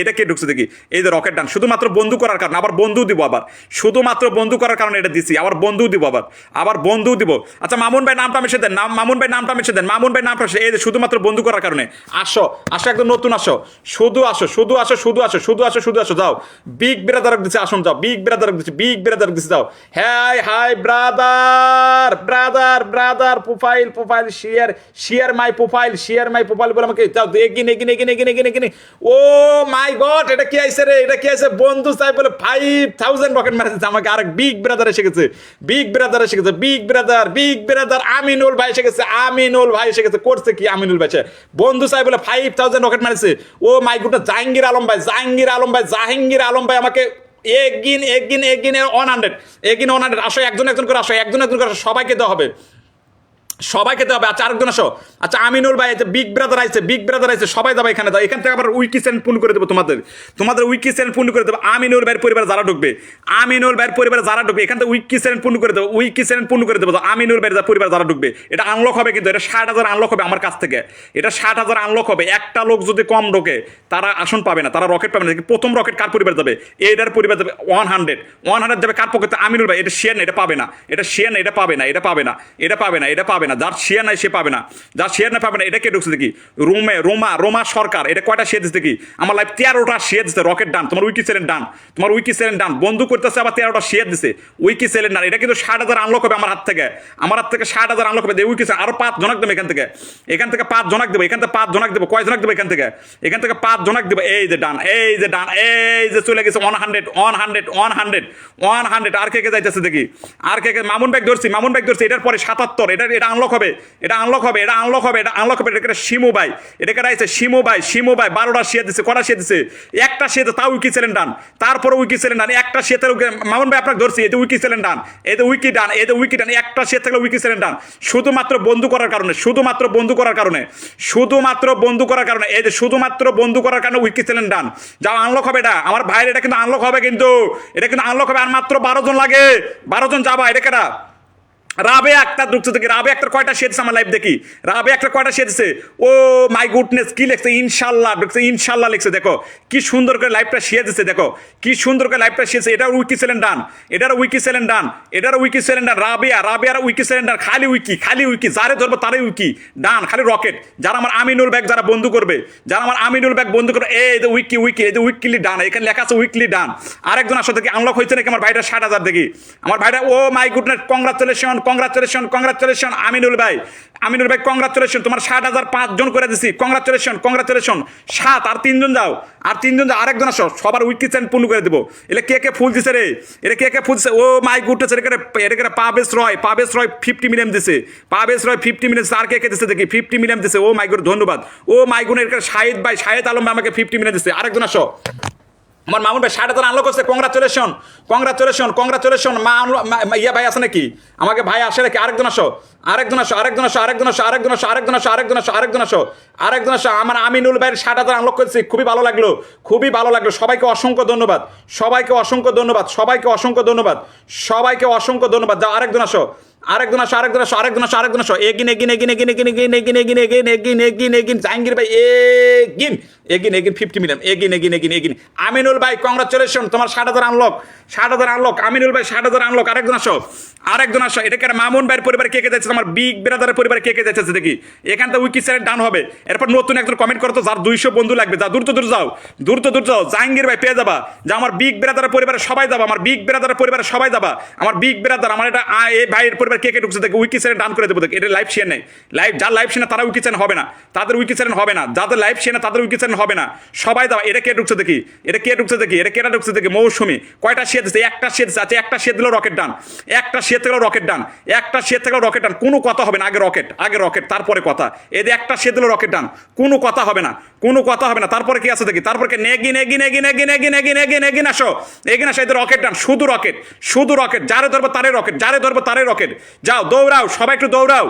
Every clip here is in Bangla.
এটা কে ঢুকছে দেখি, এই যে রকেট ডান, শুধুমাত্র বন্ধু করার কারণে, আবার বন্ধু দিব, আবার শুধুমাত্র বন্ধু করার কারণে এটা দিছি, আবার বন্ধু দিব, আবার বন্ধু দিব। আচ্ছা মামুন ভাই নামটা মিশে দেন, মামুন ভাই নামটা মিশে দেন, মামুন ভাই নামটা এই যে শুধুমাত্র বন্ধু করার কারণে। আসো আসো, একদম নতুন আসো, শুধু আসো শুধু আসো শুধু আসো শুধু আসো শুধু আসো, যাও বিগ ব্রাদার দিচ্ছে, আসুন যাও, বিগ ব্রাদার দিচ্ছে, বিগ ব্রাদার দিচ্ছে, যাও। High high brother brother brother, profile profile share, share my profile, share my profile বলে আমাকে যাও, এগিন again again again again এগিন। O my god, এটা কি আইছে রে, এটা কি আইছে? বন্ধু সাহেব বলে 5000 রকেট মারা দিচ্ছে আমাকে, আরেক বিগ ব্রাদার এসে গেছে, বিগ ব্রাদার এসে গেছে, বিগ ব্রাদার আমিনুল ভাই এসে গেছে, আমিনুল ভাই এসে গেছে। করছে কি আমিনুল ভাই? বন্ধু সাহেব বলে 5000 রকেট মারছে। ও মাই গড, জাহাঙ্গীর আলম ভাই, জাহাঙ্গীর আলম ভাই, জাহাঙ্গীর আলম ভাই আমাকে এগিন এগিন এগিন 100 এগিন 100। আসো একজন একজন করে আসো, একজন একজন করে আসো, সবাইকে দেওয়া হবে, সবাইকে দেওয়া হবে। আচ্ছা আরেকজন আসো, আচ্ছা আমিনুল ভাই আছে, বিগ ব্রাদার আছে, বিগ ব্রাদার আছে, সবাই যাবে এখানে দাও। এখান থেকে আবার উইকি চ্যানেল পূর্ণ করে দেবো, তোমাদের উইকি চ্যানেল পূর্ণ করে দেবো। আমিনুল ভাইয়ের পরিবারে যারা ঢুকবে, আমিনুল ভাইয়ের পরিবারে যারা ঢুকবে, এখান থেকে উইকি চ্যানেল পূর্ণ করে দেবো, উইকি চ্যানেল পূর্ণ করে দেবো। আমিনুল ভাইয়ের পরিবার যারা ঢুকবে, এটা আনলক হবে, কিন্তু এটা 60,000 আনলক হবে আমার কাছ থেকে, এটা 60,000 আনলক হবে। একটা লোক যদি কম ঢোকে তারা আসন পাবে না, তারা রকেট পাবে না। প্রথম রকেট কার পরিবার যাবে? এটার পরিবার যাবে 100 যাবে কার পক্ষে? আমিনুল ভাই। এটা শেয়ার না, এটা পাবে না, এটা শেয়ার না, এটা পাবে না, এটা পাবে না, এটা পাবে না, এটা পাবে না। যার শেয়ার নাই সে পাবে না, যার শেয়ার না পাবে না। এটা কে ঢুকছে দেখি? রোমা সরকার, এটা কয়টা শেয়ার দিচ্ছে দেখি? আমার লাইফ 13টা শেয়ার দিচ্ছে, রকেট ডান, তোমার উইকি চ্যানেল ডান, তোমার উইকি চ্যানেল ডান, বন্ধু করতেছে, আবার 13টা শেয়ার দিচ্ছে, উইকি চ্যানেল ডান। এটা কিন্তু 60,000 আনলক হবে আমার হাত থেকে, আমার হাত থেকে 60,000 আনলক হবে। উইকি চ্যানেল আরো 5 জনক দেবো, এখান থেকে 5 জনক দেবো, এখান থেকে 5 জনক দেবো। কয় জনক দেবো? এখান থেকে 5 জনক দেবো। এই যে ডান, এই যে ডান, এই যে চলে গেছে 100। আর কে কে যাইতেছে দেখি? আর কে কে? মামুন ব্যাগ ধরছি, মামুন ব্যাগ ধরছি। এটার পরে 77, এটা আনলক হবে, এটা আনলক হবে, এটা আনলক হবে, এটা আনলক হবে। এটা শিমু ভাই, এটা কেটে আছে শিমু ভাই, শিমু ভাই 12টা শেয়ার দিচ্ছে। কটা শেয়ার দিচ্ছে? একটা শেয়ার, তাও উইকি চ্যানেল ডান, তারপরে উইকি চ্যানেল ডান, একটা শেয়ার। মামুন ভাই আপনাকে ধরছি, এই যে উইকি চ্যানেল ডান, এই যে উইকি ডান, এই যে উইকি ডান, একটা শেয়ার থাকলে উইকি চ্যানেল ডান। শুধুমাত্র বন্ধু করার কারণে, শুধুমাত্র বন্ধু করার কারণে, শুধুমাত্র বন্ধু করার কারণে, এই যে শুধুমাত্র বন্ধু করার কারণে উইকি চ্যানেল ডান। যাও আনলক হবে এটা আমার ভাইয়ের, এটা কিন্তু আনলক হবে, কিন্তু এটা কিন্তু আনলক হবে। আর মাত্র 12 জন লাগে, 12 জন যাবা। এটা কেটা? রাবে আক্তার ঢুকছে দেখি, রাবে আক্তার কয়টা শেয়ারছে আমার লাইভ দেখি, রাবে আক্তার কয়টা শেয়ারছে? ও মাই গুডনেস, কি লেখছে? ইনশাল্লাহ ঢুকছে, ইনশাল্লাহ লিখছে, দেখো কি সুন্দর করে লাইভটা শেয়ার দিচ্ছে, দেখো কি সুন্দর করে লাইভটা শেয়ারছে। এটার উইকি চ্যানেল ডান, এটার উইকি চ্যানেল ডান, এটার উইকি চ্যানেল ডান। রাবেয়ার উইকি চ্যানেল ডান, খালি উইকি, খালি উইকি, যারে ধরবো তারই উইকি ডান, খালি রকেট। যারা আমার আমিনুল ব্যাগ যারা বন্ধু করবে, যারা আমার আমিনুল ব্যাগ বন্ধু করবে, এই যে উইকি উইকি, এই যে উইকলি ডান, এখানে লেখা আছে উইকলি ডান। আরেকজন আসলে দেখি আনলক হয়েছে নাকি আমার ভাইটা 60,000 দেখি, আমার ভাইটা। Oh my goodness, congratulation congratulation congratulation Aminul ভাই, আমিনুল ভাই কংগ্রাচুলেশন, তোমার 60,000 5 জন করে দিছি, কংগ্রাচুলেশন কংগ্রাচুলেশন। 7 আর 3 জন যাও, আর 3 জন যাও, আরেকজন আসো, সবার উইকি চ্যানেল পূর্ণ করে দেবো। এটা কে কে ফুল দিছে রে? এটা কে কে ফুল দিছে? ও মাই গুডনেস, এটা পাবেশ রয় 50 মিলিয়ন দিছে, পাবেশ রয় 50 মিলিয়ন। আর কে কে দিছে দেখি? 50 মিলিয়ন দিছে। ও মাই গুড, ধন্যবাদ। ও মাই গুড, এর শাহিদ ভাই, শাহিদ আলম ভাই আমাকে 50 মিলিয়ন দিছে। আরেকজন আসো, আমার মামুন ভাই 60,000 আনলক করছে, কংগ্রাচুলেশন কংগ্রাচুলেশন কংগ্রাচুলেশন। ইয়া ভাই আছে নাকি? আমাকে ভাই আসে নাকি? আরেকজন আসো, আরেকজন আসো, আরেকজন আসো, আরেকজন আসো, আরেকজন আসো, আরেকজন আসো, আরেকজন আসো, আরেকজন আসো, আরেকজন আসো। আমার আমিনুল ভাইয়ের 60,000 আনলক করেছি, খুবই ভালো লাগলো, খুবই ভালো লাগলো। সবাইকে অসংখ্য ধন্যবাদ, সবাইকে অসংখ্য ধন্যবাদ, সবাইকে অসংখ্য ধন্যবাদ, সবাইকে অসংখ্য ধন্যবাদ। যাও আরেকজন আসো, আরেকজন আসো, আরেকজন আসো, আরেকজন আসো, আরেকজন আসো। এগিন again again again again again again again again again again এগিন Jahangir ভাই এগিন again এগিন 50 million এগিন again again এগিন। Aminul ভাই কংগ্রাচুলেশন, তোমার 60,000 আনলক, 60,000 আনলক। আমিনুল ভাই 60,000 আনলক। আরেকজন আসো, আরেকজন আসো। এটা কেন? মামুন ভাইয়ের পরিবারে কে কে যাচ্ছে? আমার বিগ ব্রাদারের পরিবারে কে কে যাচ্ছে দেখি? এখান থেকে উইকি চ্যানেল ডান হবে। এরপর নতুন একজন কমেন্ট করো তো, যার 200 বন্ধু লাগবে, যা দ্রুত দ্রুত যাও, দ্রুত দ্রুত যাও। জাহাঙ্গীর ভাই পেয়ে যাবা, যা আমার বিগ ব্রাদারের পরিবারে সবাই যাবা, আমার বিগ ব্রাদারের পরিবারে সবাই যাবা, আমার বিগ ব্রাদার, আমার এটা এই ভাইয়ের পরিবার কে কে ঢুকছে দেখি? উইকি চ্যানেল ডান করে দেবো দেখি। এটা লাইভ শেয়ার নেই, লাইভ যার লাইভ শেয়ার তারা উইকি চ্যানেল হবে না, তাদের উইকি চ্যানেল হবে না, যাদের লাইভ শেয়ার তাদের উইকি চ্যানেল হবে না। সবাই যাও। এটা কে ঢুকছে দেখি? এটা কে ঢুকছে দেখি? এটা কেটা ঢুকছে দেখি? মৌসুমি কয়টা শেয়ার দিচ্ছে? একটা শেয়ার দিচ্ছে। আচ্ছা একটা শেয়ার দিলেও রকেট ডান, একটা শেয়ার থাকলেও রকেট ডান, একটা শেয়ার থাকলেও রকেট ডান। কোনো কথা হবে না, আগে রকেট, আগে রকেট তারপরে কথা। এদের একটা শেয়ার দিলেও রকেট ডান, কোনো কথা হবে না, কোনো কথা হবে না। তারপরে কি আছে দেখি? তারপরে Negin এগিন again again again again again এগিন আসো, এগিন আসো। এদের রকেট ডান, শুধু রকেট, শুধু রকেট। যারে ধরবো তারে রকেট, যারে ধরবো তারে রকেট। যাও দৌড়াও, সবাই একটু দৌড়াও,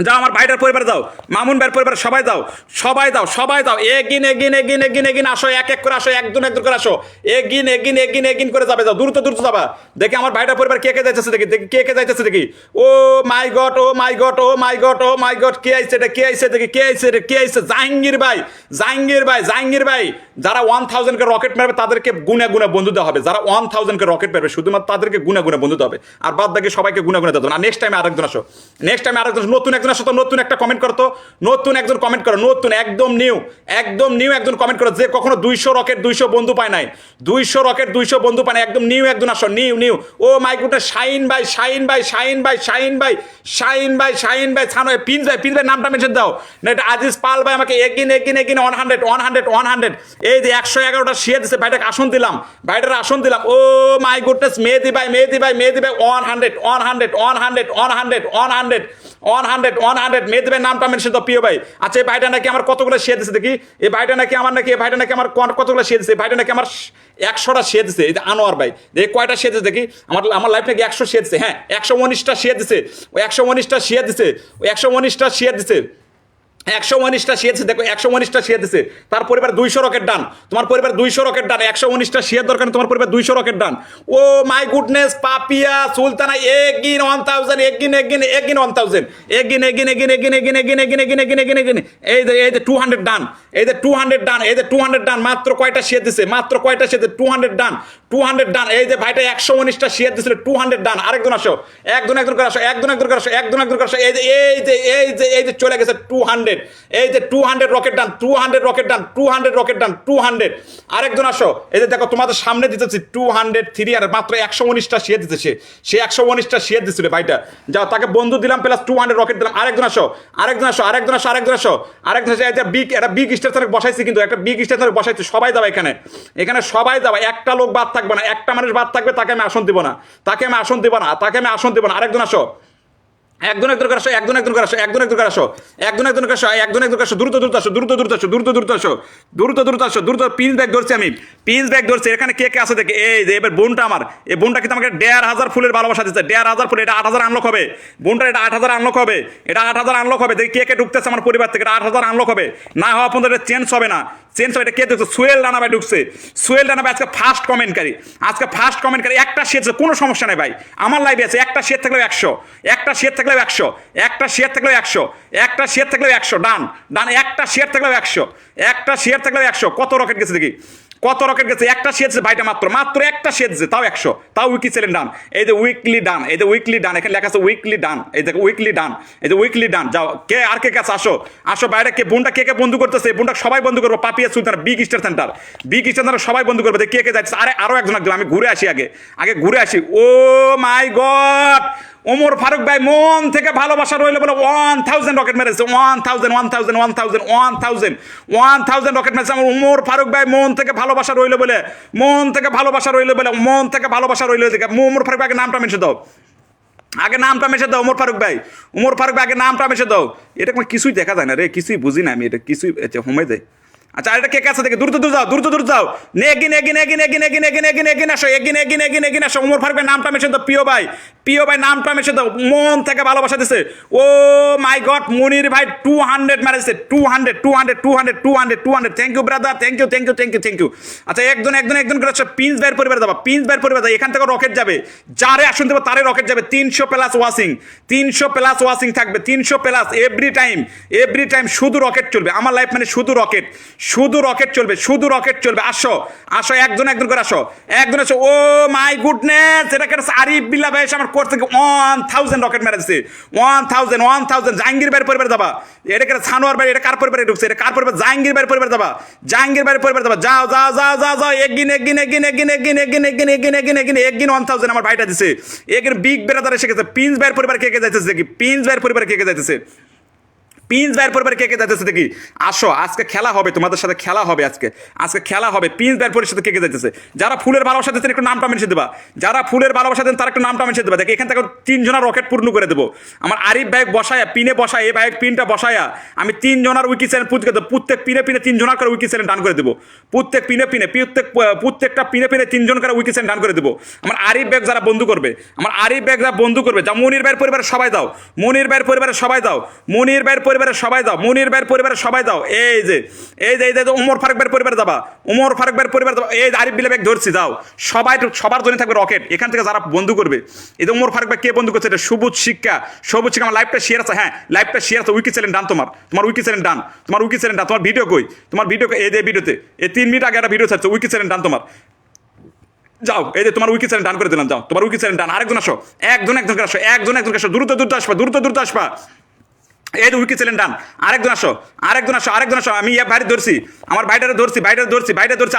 যাও আমার ভাইটার পরিবারে যাও, মামুন ভাইয়ের পরিবারে সবাই যাও, সবাই যাও, সবাই যাও, এগিন এগিন এগিন এগিন এগিন আসো, এক এক করে আসো, একজন একজন করে আসো, এগিন এগিন এগিন এগিন করে যাবে, যাও দ্রুত দ্রুত যাবা। দেখি আমার ভাইটার পরিবার কে কে যাইতেছে, দেখি দেখি কে কে যাইতেছে দেখি। ও my god, O my god, O my god, O my god, কে আইছে এটা, কে আইছে দেখি, কে আইছে রে, কে আইছে? জাহাঙ্গীর ভাই, জাহাঙ্গীর ভাই, জাহাঙ্গীর ভাই। যারা 1000 কে রকেট মারবে তাদেরকে গুনে গুনে বন্ধু দেওয়া হবে, যারা 1000 কে রকেট মারবে শুধুমাত্র তাদেরকে গুনে গুনে বন্ধু দেওয়া হবে, আর বাদ বাকি সবাইকে গুনে গুনে দেওয়া হবে। আর নেক্সট টাইমে আরেকজন আসো, নেক্সট টাইমে আরেকজন নতুন একজন আসো, তো নতুন একটা কমেন্ট করো, তো নতুন একজন কমেন্ট করো, নতুন একদম নিউ, একদম নিউ একজন কমেন্ট করো, যে কখনো 200 রকেট 200 বন্ধু পায় নাই, 200 রকেট 200 বন্ধু পায় নাই, একদম নিউ একজন আসো, new new. Oh my goodness, Shahin ভাই, শাহিন ভাই, শাহিন ভাই, শাহিন ভাই, শাহিন ভাই, শাহিন ভাই, ছানো পিন ভাই, পিন ভাই নামটা মেনশন দাও না, এটা আজিজ পাল ভাই আমাকে এগিন এগিন এগিন 100 100 100 এই যে 111টা শেয়ার দিছে, ভাইটাকে আসন দিলাম, ভাইটার আসন দিলাম। ও মাই গুডনেস, মেহেদি ভাই, মেহেদি ভাই, মেহেদি ভাই 100 100 100 100 100 100 100 মেহেদি ভাই নামটা মেনশন দাও প্রিয় ভাই। আচ্ছা এই ভাইটা নাকি আমার কতগুলো শেয়ার দিছে দেখি, এই ভাইটা নাকি আমার নাকি, এই ভাইটা নাকি আমার কতগুলো শেয়ার দিছে, এই ভাইটা নাকি আমার 100টা শেয়ার দিছে। এই যে আনোয়ার ভাই দেখি কয়টা শেয়ার দিছে দেখি, আমার আমার লাইফ নাকি 100 শেয়ার দিছে, হ্যাঁ 119টা শেয়ার দিছে, ওই 119টা শেয়ার দিছে, ওই 119টা শেয়ার দিছে, 119টা শেয়ার দিছে, দেখো 119টা শেয়ার দিছে। তার পরিবার 200 রকেট ডান, তোমার পরিবার 200 রকেট ডান, 119টা শেয়ার দরকার, তোমার পরিবার 200 rocket done. Oh my goodness, Papia Sultana again 1000 again again again 1000 again again again again again again again again again again again এই যে 200 ডান, এই যে 200 ডান, এই যে 200 ডান। মাত্র কয়টা শেয়ার দিছে, মাত্র কয়টা শেয়ার দিছে, 200 ডান, 200 ডান। এই যে ভাইটা 119টা শেয়ার দিছিল, 200 ডান। আরেকজন আসো, একজন একজন করে আসো, একজন একজন করে আসো, একজন একজন করে আসো। এই যে এই যে এই যে এই যে চলে গেছে 200, এই যে 200 রকেট ডান, 200 রকেট ডান, 200 রকেট ডান, 200। আরেকজন আসো, এই যে দেখো তোমাদের সামনে দিতেছি 203, আর মাত্র 119টা শেয়ার দিতেছে, সে 119টা শেয়ার দিছিল ভাইটা। যাও তাকে বন্ধু দিলাম, প্লাস 200 রকেট দিলাম। আরেকজন আসো, আরেকজন আসো, আরেকজন আসো, আরেকজন আসো, আরেকজন আসো। এটা বিগ, এটা বিগ স্টেশনে বসাইছি, কিন্তু একটা বিগ স্টেশনে বসাইছি, সবাই যাবে এখানে, এখানে সবাই যাবে, একটা লোক বাদ থাকবে না, একটা মানুষ বাদ থাকবে, তাকে আমি আসন দিব না, তাকে আমি আসন দিব না, তাকে আমি আসন দিব না। আরেকজন আসো, একজন একজন করে আসো, একজন একজন করে আসো, একজন একজন করে আসো, একজন একজন করে আসো, একজন একজন করে আসো, দ্রুত দ্রুত আসো, দ্রুত দ্রুত আসো, দ্রুত দ্রুত আসো, দ্রুত দ্রুত আসো, দ্রুত। পিন ব্যাগ ধরছি আমি, পিন ব্যাগ ধরছি। এখানে কে কে আছে দেখে, এই যে এবার বোনটা আমার, এই বোনটা কিন্তু আমাকে 1500 ফুলের ভালোবাসা দিচ্ছে, 1500 ফুল। এটা 8000 আনলক হবে, বোনটা এটা 8000 আনলক হবে, এটা 8000 আনলক হবে। দেখি কে কে ঢুকতেছে আমার পরিবার থেকে, এটা 8000 আনলক হবে, না হওয়া পর্যন্ত এটা চেঞ্জ হবে না, চেঞ্জ হবে। এটা কে ঢুকছে? সোহেল রানা ভাই ঢুকছে, সোহেল রানা ভাই আজকে ফার্স্ট কমেন্টকারী, আজকে ফার্স্ট কমেন্টকারী। একটা শেয়ার, কোনো সমস্যা নেই ভাই, আমার লাইভে আছে, একটা শেয়ার থাকলেও 100, একটা শেয়ার থাকলেও 100, একটা শেয়ার থাকলেও 100, একটা শেয়ার থাকলেও 100 ডান ডান, একটা শেয়ার থাকলেও 100, একটা শেয়ার থাকলেও 100। কত রকেট গেছে দেখি, কত রকেট গেছে? একটা শেয়ার দিচ্ছে ভাইটা, মাত্র মাত্র একটা শেয়ার দিচ্ছে, তাও 100, তাও উইকি চ্যালেঞ্জ ডান। এই যে উইকলি ডান, এই যে উইকলি ডান, এখানে লেখা আছে উইকলি ডান, এই যে উইকলি ডান, এই যে উইকলি ডান। যাও কে আর কে কাছে আসো, আসো বাইরে। কে বোনটা কে কে বন্ধু করতেছে, বোনটা সবাই বন্ধু করবো। Papia Sultan big star centre, big star centre সবাই বন্ধু করবে। কে কে যাচ্ছে? আরে আরো একজন একজন, আমি ঘুরে আসি, আগে আগে ঘুরে আসি। ও মাই গড, ওমর ফারুক ভাই মন থেকে ভালোবাসা রইল বলে 1000 রকেট মেরেছে, 1000 1000 1000 1000 1000 রকেট মেরেছে আমার ওমর ফারুক ভাই, মন থেকে ভালোবাসা রইল বলে, মন থেকে ভালোবাসা রইল বলে, মন থেকে ভালোবাসা রইল। ওমর ফারুক ভাইকে নামটা মেশে দাও, আগে নামটা মেশে দাও। ওমর ফারুক ভাই, ওমর ফারুক ভাই আগে নামটা মেশে দাও। এটা কোনো কিছুই দেখা যায় না রে, কিছুই বুঝি না আমি, এটা কিছুই হোমে দেয়। আচ্ছা এটা কে কাছে দেখে, দ্রুত দ্রুত যাও, দ্রুত দ্রুত যাও। এগিন again again again again again again এগিন আসো, এগিন এগিন এগিন এগিন আসো। ওমর ফারুক ভাই নামটা মেশে দাও, প্রিয় ভাই, প্রিয় ভাই নামটা মেশে দাও, মন থেকে ভালোবাসা দিছে। ও মাই গড, মনির ভাই 200 মেরেছে, 200 200 200 200 200। Thank you brother, thank you thank you thank you thank you. আচ্ছা একজন একজন একজন করে আসো, প্রিন্স ভাইয়ের পরিবার যাবা, প্রিন্স ভাইয়ের পরিবার যাবে, এখান থেকে রকেট যাবে, যারে আসুন দেবো তারে রকেট যাবে। 300 প্লাস ওয়াশিং, 300 প্লাস ওয়াশিং থাকবে, 300 প্লাস এভরি টাইম শুধু রকেট চলবে। আমার লাইফ মানে শুধু রকেট, শুধু রকেট চলবে, শুধু রকেট চলবে। আসো আসো, একজন একজন করে আসো, একজন আসো। ও মাই গুডনেস, এটা কেটেছে আরিফ বিল্লা ভাই আমার কোর্স থেকে 1000 রকেট মেরে দিচ্ছে, 1000 জাহাঙ্গীর ভাইয়ের পরিবার যাবা। এটা কেটে সানোয়ার ভাই, এটা কার পরিবারে ঢুকছে, এটা কার পরিবার? জাহাঙ্গীর ভাইয়ের পরিবার যাবা, জাহাঙ্গীর ভাইয়ের পরিবার যাবা। যাও যাও যাও যাও যাও, এগিন again again again again again again again again again again 1000 আমার ভাইটা দিছে। এগিন বিগ ব্রাদার এসে গেছে। প্রিন্স ভাইয়ের পরিবার কে কে যাইতেছে দেখি, প্রিন্স ভাইয়ের পরিবার কে কে যাইতেছে, প্রিন্স ভাইয়ের পরিবারে কে কে যাইতেছে দেখি, আসো আজকে খেলা হবে, তোমাদের সাথে খেলা হবে আজকে, আজকে খেলা হবে। প্রিন্স ভাইয়ের পরিবারের সাথে কে কে যাইতেছে, যারা ফুলের ভালোবাসা দিচ্ছেন একটু নামটা মেনশন দেবা, যারা ফুলের ভালোবাসা দেন তারা একটু নামটা মেনশন দেবা। দেখি এখান থেকে 3 জনের রকেট পূর্ণ করে দেবো। আমার আরিফ ভাই বসায়া পিনে বসায়, এই ভাই পিনটা বসায়া আমি 3 জনের উইকি চ্যানেল পুঁতে দেবো, প্রত্যেক পিনে পিনে 3 জনের করে উইকি চ্যানেল ডান করে দেবো, প্রত্যেক পিনে পিনে প্রত্যেকটা পিনে পিনে 3 জন করে উইকি চ্যানেল ডান করে দেবো। আমার আরিফ ভাই যারা বন্ধু করবে, আমার আরিফ ভাই যারা বন্ধু করবে, যা মনির ভাইয়ের পরিবারে সবাই দাও, মনির ভাইয়ের পরিবারে সবাই দাও, মনির ভাইয়ের পরিবারে সবাই দাও, মনির ভাইয়ের পরিবারে সবাই দাও। এই যে ওমর ফারুক ভাইয়ের পরিবারে যাবা, ওমর ফারুক ভাইয়ের পরিবারে যাবা। এই আরিফ বিলে ব্যাগ ধরছি যাও, সবাই সবার জন্য থাকবে রকেট। এখান থেকে যারা বন্ধু করবে, এই যে ওমর ফারুক ভাই কে বন্ধু করছে, এটা সবুজ শিক্ষা, সবুজ শিক্ষা। আমার লাইভটা শেয়ার আছে, হ্যাঁ লাইভটা শেয়ার আছে, উইকি চ্যানেল ডান, তোমার উইকি চ্যানেল ডান, তোমার উইকি চ্যানেল ডান। তোমার ভিডিও কই, তোমার ভিডিও এই যে ভিডিওতে এই 3 মিনিট আগে একটা ভিডিও ছাড়ছে, উইকি চ্যানেল ডান তোমার। যাও এই যে তোমার উইকি চ্যানেল ডান করে দিলাম, যাও তোমার উইকি চ্যানেল ডান। আরেকজন আসো, একজন আসো, একজন আসো, দ্রুত আসবা, দ্রুত আসবা। এই যে উইকি চ্যানেল ডান। আরেকজন আসো, আমি ভাইরে ধরছি, আমার ভাইটারে ধরছি,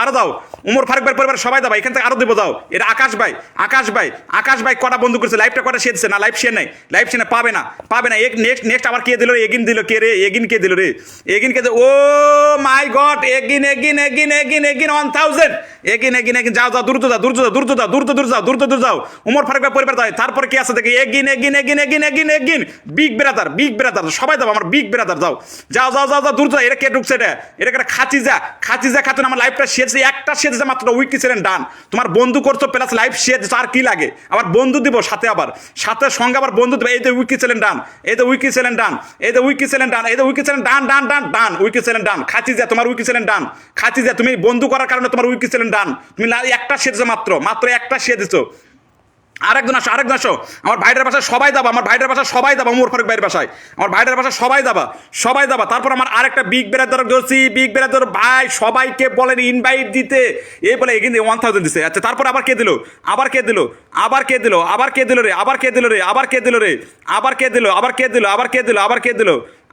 আরো দাও। উমর ফারুক ভাই পরিবার সবাই দাও, এখান থেকে আরো দেবো যাও। এটা আকাশ ভাই কটা বন্ধু করছে, লাইভটা কটা শেয়ার দিচ্ছে না, লাইভ শেয়ার নাই, পাবে না। নেক্সট আবার কে দিল রে, এগিন দিল কে রে, এগিন কে দিল, ও মাই গড, এগিন 1000, এগিন যাও দ্রুত যাও। উমর ফারুক ভাই পরিবার দাও। তারপরে কি আছে দেখি, এগিন বিগ ব্রাদার সবাই দাও, আমার বিগ ব্রাদার যাও দ্রুত। এটা কে ঢুকছে, এটা খাচিজা খাতুন। আমার লাইভটা শেয়ার, একটা শেয়ার দিচ্ছে মাত্র, উইকি চ্যানেল ডান। তোমার বন্ধু করছো প্লাস লাইভ শেয়ার দিচ্ছে, আর কি লাগে? আবার বন্ধু দিব সাথে, আবার সাথে সঙ্গে আবার বন্ধু দিব। এই যে উইকি চ্যানেল ডান, উইকি চ্যানেল ডান, উইকি চ্যানেল ডান, উইকি চ্যানেল ডান। খাচিজা তোমার উইকি চ্যানেল ডান, খাচিজা তুমি বন্ধু করার কারণে তোমার উইকি চ্যানেল ডান। তুমি একটা শেয়ার দিচ্ছ, মাত্র একটা শেয়ার দিচ্ছ। আরেকজন আসো, আমার ভাইটার বাসায় সবাই দাবা, ওমর ফারুক ভাইয়ের বাসায়, আমার ভাইটার বাসায় সবাই দাবা। তারপর আমার আরেকটা বিগ ব্রাদার ধরছি, ভাই সবাইকে বলেন ইনভাইট দিতে, এই বলে এগিয়ে 1000 দিছে। আচ্ছা তারপর আবার কে দিল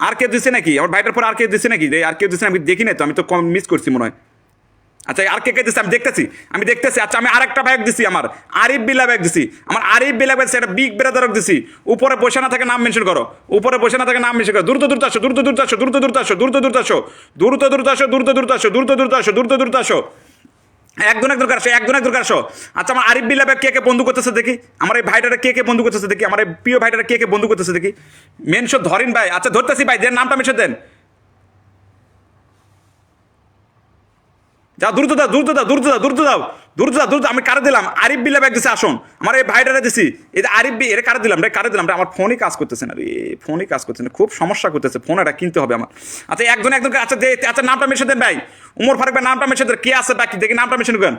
আর কে দিছে নাকি? আমার ভাইটার পর আর কে দিছে নাকি? আর কেউ দিছে আমি দেখি নাই তো, আমি তো কম মিস করছি মনে হয়। আচ্ছা আর কে দিচ্ছি আমি দেখতেছি। আচ্ছা আমি আরেকটা ব্যাগ দিছি, আমার আরিফ বিলা ব্যাগ দিছি, একটা বিগ ব্রাদার দিছি। উপরে বসে না থাকে নাম মেনশন করো, দ্রুত আসো। একজন আসো। আচ্ছা আমার আরিফ বিলা ব্যাগ কে বন্ধু করতেছে দেখি, আমার এই ভাইটারা কে বন্ধু করতেছে দেখি, আমার এই প্রিয় ভাইটারা কে বন্ধু করতেছে দেখি। মেনশন ধরেন ভাই। আচ্ছা ধরতেছি ভাই, দেন নামটা মেনশন দেন। যাও দ্রুত দাও। আমি কারে দিলাম, আরিফ বিলা ব্যাগ দিছি, আসুন আমার এই ভাইটারে দিছি। এই যে আরিফ এটা কারে দিলাম আমার ফোনই কাজ করতেছে না, খুব সমস্যা করতেছে, ফোন এটা কিনতে হবে আমার। আচ্ছা একজন আচ্ছা নামটা মেশে দেন ভাই, উমর ফারুক ভাই নামটা মেশে দেন। কে আছে বাকি দেখি, নামটা মেশে নেবেন।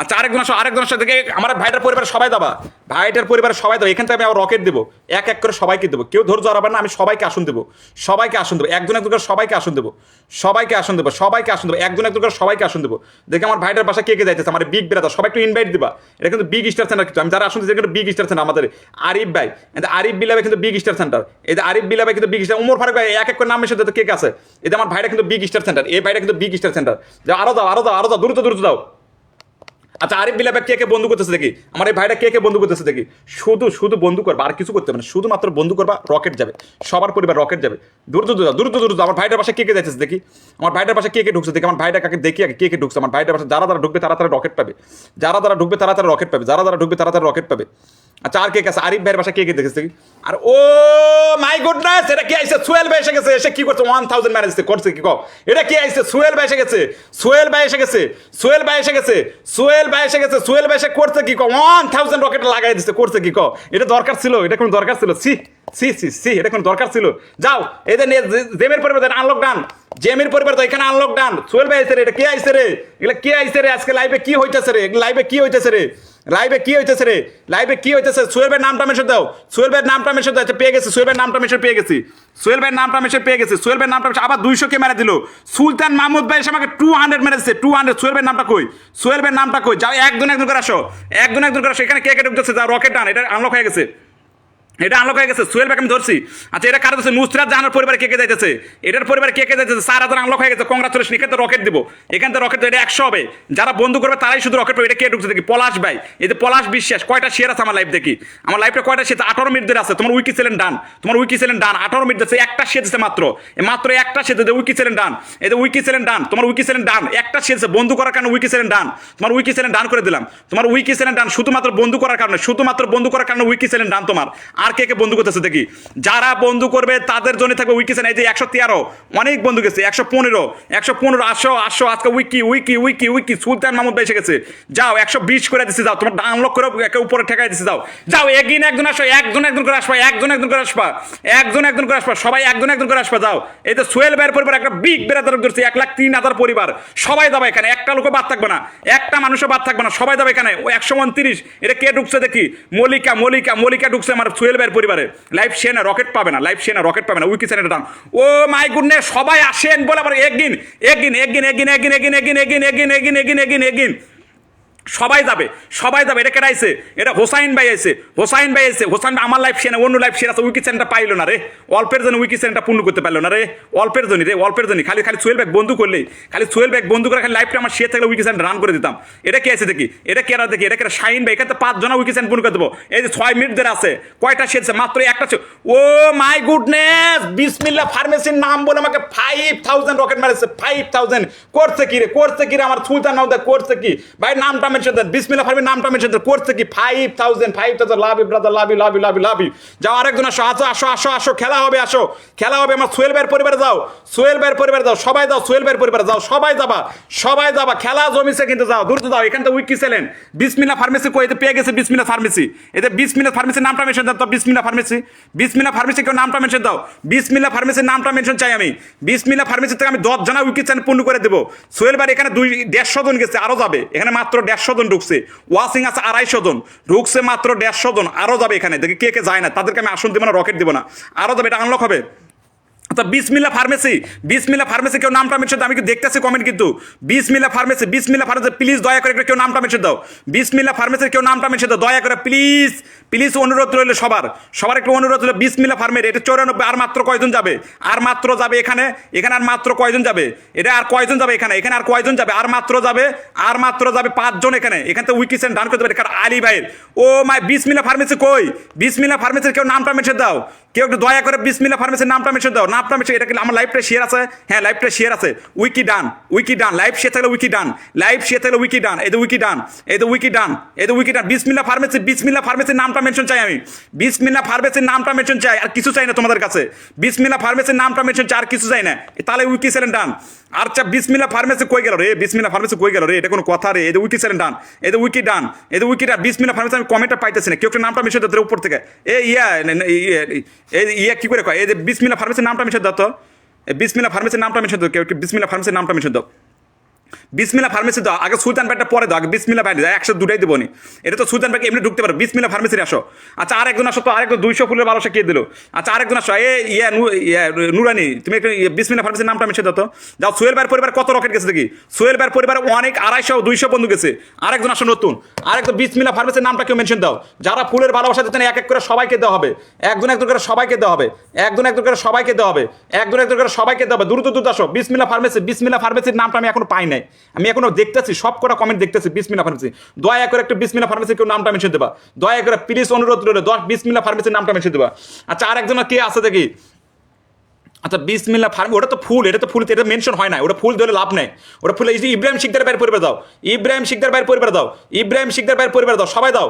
আচ্ছা আরেকজন আসো দেখে, আমার ভাইটার পরিবারের সবাই দাবা, এখান থেকে আমি আবার রকেট দেবো, এক করে সবাইকে দেবো, কেউ ধৈর্য হারাবে না। আমি সবাইকে আসন দেবো, একজন করে সবাইকে আসন দেবো, একজন করে সবাইকে আসন দেবো। দেখে আমার ভাইটার বাসা কে যাইতেছে, আমার বিগ ব্রাদার সবাই একটু ইনভাইট দিবা। এটা কিন্তু বিগ স্টার সেন্টার, কিন্তু আমি যারা আসন দিচ্ছি বিগ স্টার সেন্টার। আমাদের আরিফ ভাই, আরিফ বিলা ভাই কিন্তু বিগ স্টার সেন্টার, এই যে আরিফ বিলা ভাই কিন্তু বিগ স্টার। উমর ফারুক ভাই এক করে নাম এসে কে আছে, এই যে আমার ভাইটা কিন্তু বিগ স্টার সেন্টার, এই ভাইটা কিন্তু বিগ স্টার সেন্টার। যা আরো দাও দ্রুত দাও। আচ্ছা আরিফ বিলা ভাই কে বন্ধু করতেছে দেখি, আমার এই ভাইটা কে বন্ধু করতেছে দেখি। শুধু বন্ধু করবা, আর কিছু করতে হবে না, শুধুমাত্র বন্ধু করবা, রকেট যাবে, সবার পরিবার রকেট যাবে। দ্রুত আমার ভাইটার বাসায় কে যাইতেছে দেখি, আমার ভাইটার বাসায় কে ঢুকছে দেখি, আমার ভাইটা কাকে দেখি আগে কে ঢুকছে। আমার ভাইটার বাসায় যারা ঢুকবে তারা রকেট পাবে, রকেট পাবে। আচ্ছা আর কে আছে, আরিফ ভাইয়ের বাসায় কে দেখেছে দেখি। আর ও মাই গুডনেস, এটা কি আইছে? সোহেল ভাই এসে গেছে। এসে কি করছে? 1000 ম্যানেজ করছে কি কও? এটা কি আইছে? সোহেল ভাই এসে গেছে। সোহেল ভাই এসে করছে কি কও? 1000 রকেট লাগাই দিছে, করছে কি কও? এটা দরকার ছিল? এটা কোন দরকার ছিল? এটা কোন দরকার ছিল? যাও এই যে জেমের পরিবার আনলক ডান, জেমের পরিবার তো এখানে আনলক ডান। সোহেল ভাই আইছে রে, এটা কে আইছে রে? এগুলা কে আইছে রে? আজকে লাইভে কি হইতাছে রে? লাইভে কি হইতাছে রে? সোহেল ভাইয়ের নামটা মেশে দাও, আচ্ছা পেয়ে গেছি, সোহেল ভাইয়ের নামটা মেশে। আবার 200 কে মেরে দিল। সুলতান মাহমুদ ভাই এসে আমাকে 200 মেরেছে, 200। সোহেল ভাইয়ের নামটা কই? যাও একজন করে আসো, এখানে কে ঢুকতেছে? যাও রকেট ডান, এটা আনলক হয়ে গেছে। এটা আনলক হয়ে গেছে, সোহেল ভাই আমি ধরছি। আচ্ছা এটা কারো হচ্ছে নুসরাত জাহানের পরিবার কে কে যাইতেছে, এটার পরিবার কে কে যাইতেছে, 4,000 আনলক হয়ে গেছে, কংগ্রাচুলেশন। এখান থেকে রকেট দিব, এখান থেকে রকেট, এটা 100 হবে, যারা বন্ধু করবে তারাই শুধু রকেট পাবে। এটা কে ঢুকছে দেখি, পলাশ ভাই, এই যে পলাশ বিশ্বাস, কয়টা শেয়ার আছে আমার লাইভ দেখি, আমার লাইভটা কয়টা শেয়ার, 18 মিনিট ধরে আছে। তোমার উইকি চ্যানেল ডান, তোমার উইকি চ্যানেল ডান, 18 মিনিট দিচ্ছে, একটা শেয়ার দিচ্ছে মাত্র, মাত্র একটা শেয়ার দিচ্ছে, উইকি চ্যানেল ডান, এই যে উইকি চ্যানেল ডান, তোমার উইকি চ্যানেল ডান, একটা শেয়ার দিচ্ছে বন্ধু করার কারণে উইকি চ্যানেল ডান, তোমার উইকি চ্যানেল ডান করে দিলাম, তোমার উইকি চ্যানেল ডান শুধুমাত্র বন্ধু করার কারণে, শুধুমাত্র বন্ধু করার কারণে উইকি চ্যানেল ডান তোমার। আর কে কে বন্ধু করতেছে দেখি, যারা বন্ধু করবে তাদের জন্য থাকবে উইকি চ্যানেল। এই যে 113 অনেক বন্ধু গেছে, 115 আসো আজকে উইকি উইকি উইকি উইকি সুলতান মাহমুদ ভাই এসে গেছে, যাও 120 করে দিছি, যাও তোমার আনলক করে একে উপরে ঠেকাই দিছি, যাও যাও এগিন একজন আসো, একজন করে আসবা, একজন করে আসবা, একজন করে আসবা, সবাই একজন করে আসবা, যাও। এই তো সোহেল ভাইয়ের পরিবার একটা বিগ বেড়াদার করছে, 1,03,000 পরিবার, সবাই যাবে এখানে, একটা লোকও বাদ থাকবে না, একটা মানুষও বাদ থাকবে না, সবাই যাবে এখানে। ও 129, এটা কে ঢুকছে দেখি, মলিকা ঢুকছে আমার সোহেল ভাইয়ের পরিবারে। লাইভ শেয়ার না রকেট পাবে না, লাইভ শেয়ার না রকেট পাবে না, উইকি চ্যানেলটা ডান। ও মাই গুডনেস, সবাই আসেন বলে আবার এগিন সবাই যাবে, এটা কেটে আইছে, এটা হোসাইন ভাই আইছে, হোসাইন ভাই আমার লাইফ শেয়ার, অন্য লাইফ শেয়ার আছে, উইকি চ্যানেলটা পাইলো না রে, অল্পের জন্য উইকি চ্যানেলটা পূর্ণ করতে পারলো না রে, অল্পের জন্য খালি সোহেল ব্যাগ বন্ধু করলেই, খালি সোহেল ব্যাগ বন্ধু করে খালি লাইফটা আমার শেয়ার থাকলে উইকি চ্যানেল রান করে দিতাম। এটা কে আছে দেখি, এটা কেরা দেখি, এটা কেরা শাহিন ভাই, এখানে 5 জন উইকি চ্যানেল পূর্ণ করে দেবো। এই যে 6 মিনিট ধরে আছে, কয়টা শেয়ার আছে, মাত্র একটা। ও মাই গুডনেস, বিসমিল্লাহ ফার্মেসির নাম বলে আমাকে 5,000 রকেট মারেছে, 5,000 করছে কি রে আমার সুলতান মাহমুদ করছে কি ভাই, নামটা মেনশন দেন, বিসমিল্লাহ ফার্মের নামটা মেনশন দেন, করছে কি 5,000 love you brother, love you. যাও আরেকজন আসো, খেলা হবে আমার সোহেল ভাইয়ের পরিবারে যাও, সবাই যাও, সোহেল ভাইয়ের পরিবারে যাও, সবাই যাবা, খেলা জমিছে কিন্তু, যাও দ্রুত যাও। এখান থেকে উইকি চ্যানেল বিসমিল্লাহ ফার্মেসি কই, এতে পেয়ে গেছে বিসমিল্লাহ ফার্মেসি, এতে বিসমিল্লাহ ফার্মেসির নামটা মেনশন দাও তো, বিসমিল্লাহ ফার্মেসি কেউ নামটা মেনশন দাও, বিসমিল্লাহ ফার্মেসির নামটা মেনশন চাই আমি, বিসমিল্লাহ ফার্মেসি থেকে আমি 10 জনা উইকি চ্যানেল পূর্ণ করে দেবো। সোহেল ভাই এখানে 150 জন গেছে, আরো যাবে, এখানে মাত্র 150 জন ঢুকছে, ওয়াচিং আছে 250 জন, ঢুকছে মাত্র 150 জন, আরো যাবে এখানে, দেখি কে যায় না, তাদেরকে আমি আসন দিব না, রকেট দিব না, আরো যাবে, এটা আনলক হবে। আচ্ছা বিসমিল্লাহ ফার্মেসি কেউ নামটা মেনশন দাও, আমি কি দেখতেছি কমেন্ট কিন্তু, বিসমিল্লাহ ফার্মেসি প্লিজ দয়া করে কেউ নামটা মেনশন দাও, বিসমিল্লাহ ফার্মেসির কেউ নামটা মেনশন দাও দয়া করে, প্লিজ অনুরোধ রইল সবার একটু অনুরোধ রইল। বিসমিল্লাহ ফার্মের এটা 94, আর মাত্র কয়জন যাবে, আর মাত্র যাবে এখানে আর মাত্র কয়জন যাবে, এটা আর কয়জন যাবে এখানে আর কয়জন যাবে, আর মাত্র যাবে 5 জন এখানে থেকে উইকি চ্যানেল ডান করতে পারে, কারণ আলী ভাইয়ের। ও মাই বিসমিল্লাহ ফার্মেসি কই, বিসমিল্লাহ ফার্মেসির কেউ নামটা মেনশন দাও, কেউ একটু দয়া করে বিসমিল্লাহ ফার্মেসির নামটা মেনশন দাও, নামটা মেনশন। এটা কি আমার লাইভটা শেয়ার আছে, হ্যাঁ লাইভটা শেয়ার আছে, উইকি ডান, লাইভ শেয়ার থাকলে উইকি ডান, এই যে উইকি ডান, বিসমিল্লাহ ফার্মেসির নামটা মেনশন চাই আমি, বিসমিল্লাহ ফার্মেসির নামটা মেনশন চাই, আর কিছু চাই না তোমাদের কাছে, বিসমিল্লাহ ফার্মেসির নামটা মেনশন চাই, আর কিছু চাই না, তাহলে উইকি চ্যানেল ডান। আচ্ছা বিসমিল্লাহ ফার্মেসি কই গেল রে, এটা কোনো কথা রে, এই যে উইকি চ্যানেল ডান, উইকি ডান, বিসমিল্লাহ ফার্মেসি, আমি কমেন্টটা পাইতেছি না, কেউ একটা নামটা মেনশন দাও উপর থেকে, কি করে কয়, এই যে বিসমিল্লাহ ফার্মেসির নামটা মেনশন দাও তো, বিসমিল্লাহ ফার্মেসির নামটা মেনশন দাও, কেউ বিসমিল্লাহ ফার্মেসির নামটা মেনশন দাও, বিসমিল্লাহ ফার্মেসি দাও, আগে সুলতান ভাইটা পরে দাও, আগে বিসমিল্লাহ ভাই একসাথে দুটাই দেবো নি, এটা তো সুলতান ভাইকে এমনি ঢুকতে পারো, বিসমিল্লাহ ফার্মেসি আসো। আচ্ছা আরেকজন আসো তো, আরেকজন 200 ফুলের ভালোবাসা কে দিল, আচ্ছা আরেকজন আসো, নুরানি, তুমি একটু বিসমিল্লাহ ফার্মেসির নামটা মেনশন দাও তো, যাও। সোহেল ভাইয়ের পরিবার কত রকেট গেছে দেখি, সোহেল ভাইয়ের পরিবার অনেক 250-200 বন্ধু গেছে, আরেকজন আসো নতুন, আরেকজন বিসমিল্লাহ ফার্মেসির নামটা কেউ মেনশন দাও, যারা ফুলের ভালোবাসা দিতেন এক করে সবাইকে দেওয়া হবে, একজন করে সবাইকে দেওয়া হবে, দ্রুত আসো। বিসমিল্লাহ ফার্মেসির নামটা আমি এখনো পাই নাই, আমি এখনো দেখতেছি, সব কটা কমেন্ট দেখতেছি, বিসমিল্লাহ ফার্মেসি, দয়া করে একটু বিসমিল্লাহ ফার্মেসির কেউ নামটা মেনশন দেবা, দয়া করে প্লিজ অনুরোধ রইল, বিসমিল্লাহ ফার্মেসির নামটা মেনশন দেবা। আচ্ছা আরেকজন কে আছে দেখি, আচ্ছা বিসমিল্লাহ ফার্ম, ওটা তো ফুল, এটা মেনশন হয় না, ওটা ফুল ধরে লাভ নেই, ওটা ফুল। এই যে ইব্রাহিম শিকদার ভাইয়ের পরিবার দাও, সবাই দাও,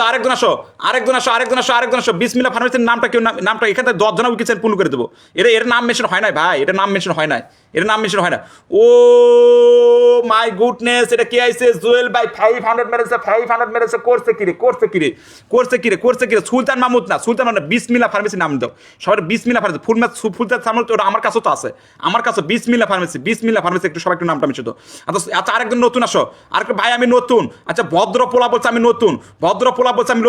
আরেকজন আসো, বিসমিল্লাহ ফার্মেসির নামটা কেউ নামটা এখান থেকে 10 জনা উইকি চ্যানেল পূর্ণ করে দেবো, এর নাম মেনশন হয় না ভাই, এটা নাম মেনশন হয় না। ও মাই গুডনেস, এটা কে আইছে, জুয়েল ভাই 500 মেরেছে, করছে কি রে, সুলতান মাহমুদ না, বিসমিল্লাহ ফার্মেসির নাম দাও, সবাই বিসমিল্লাহ ফার্মেসি, ফুলতান ওটা আমার কাছেও তো আছে, বিসমিল্লাহ ফার্মেসি একটু সবাই একটু নামটা মিশে তো। আচ্ছা আরেকজন নতুন আসো, আরেকটা ভাই আমি নতুন, আচ্ছা ভদ্র পোলা বলছে আমি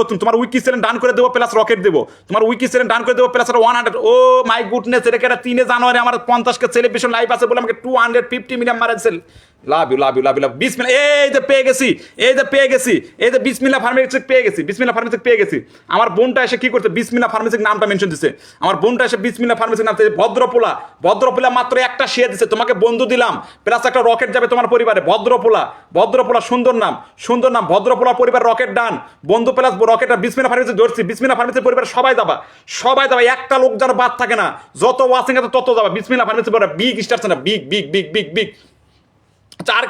নতুন, তোমার উইকি চ্যানেল ডান করে দেবো প্লাস রকেট দেবো, প্লাস 100। ও মাই গুডনেস, এটা 3 জানুয়ারি আমার 50কে সেলিব্রেশন লাইভ আছে বলে আমাকে 250 মিলিয়ন মারেছে, love you love you love you love বিসমিল্লাহ এই যে পেয়ে গেছি এই যে পেয়ে গেছি এই যে বিসমিল্লাহ ফার্মেসি পেয়ে গেছি বিসমিল্লাহ ফার্মেসি পেয়ে গেছি আমার বোনটা এসে কি করছে বিসমিল্লাহ ফার্মেসির নামটা মেনশন দিছে আমার বোনটা এসে বিসমিল্লাহ ফার্মেসির নাম ভদ্রপোলা মাত্র একটা শেয়ার দিছে তোমাকে বন্ধু দিলাম প্লাস একটা রকেট যাবে তোমার পরিবারে ভদ্রপোলা সুন্দর নাম ভদ্রপোলা পরিবার রকেট ডান বন্ধু প্লাস রকেট বিসমিল্লাহ ফার্মেসি ধরছি বিসমিল্লাহ ফার্মেসির পরিবার সবাই যাবা একটা লোক যেন বাদ থাকে না যত ওয়াচিং আছে তত যাবা বিসমিল্লাহ ফার্মেসি পরিবার বিগ স্টার না big big big big big আচ্ছা আর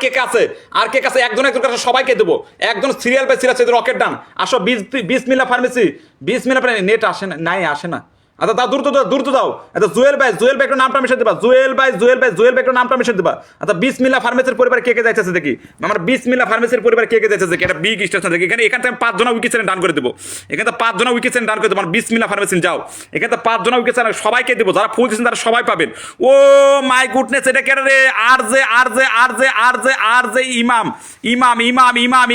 কে কাছে একজন কাছে সবাইকে দেবো একজন সিরিয়াল বাই সিরিয়াল রকেট ডান আসো বিসমিল্লাহ ফার্মেসি নেট আসে না নাই আসে না আচ্ছা দাও দ্রুত দাও আচ্ছা জুয়েল ভাই একটু নামটা মিশে দেবা জুয়েল ভাই একটু নামটা মিশে দেবা আচ্ছা বিসমিল্লাহ ফার্মেসির পরিবার কে যাইতেছে দেখি আমার বিসমিল্লাহ ফার্মেসির পরিবার কে যাইতেছে দেখি এটা বিগ স্টেশন দেখি এখান থেকে 5 জন উইকেট ডান করে দেবো এখানে 5 জন উইকেট ডান করে দেবো আমার বিসমিল্লাহ ফার্মেসি যাও এখানে 5 জন উইকেট সবাইকে দেবো যারা ফুল দিচ্ছেন তারা সবাই পাবেন ও মাই গুডনেস এটা কে রে আর জে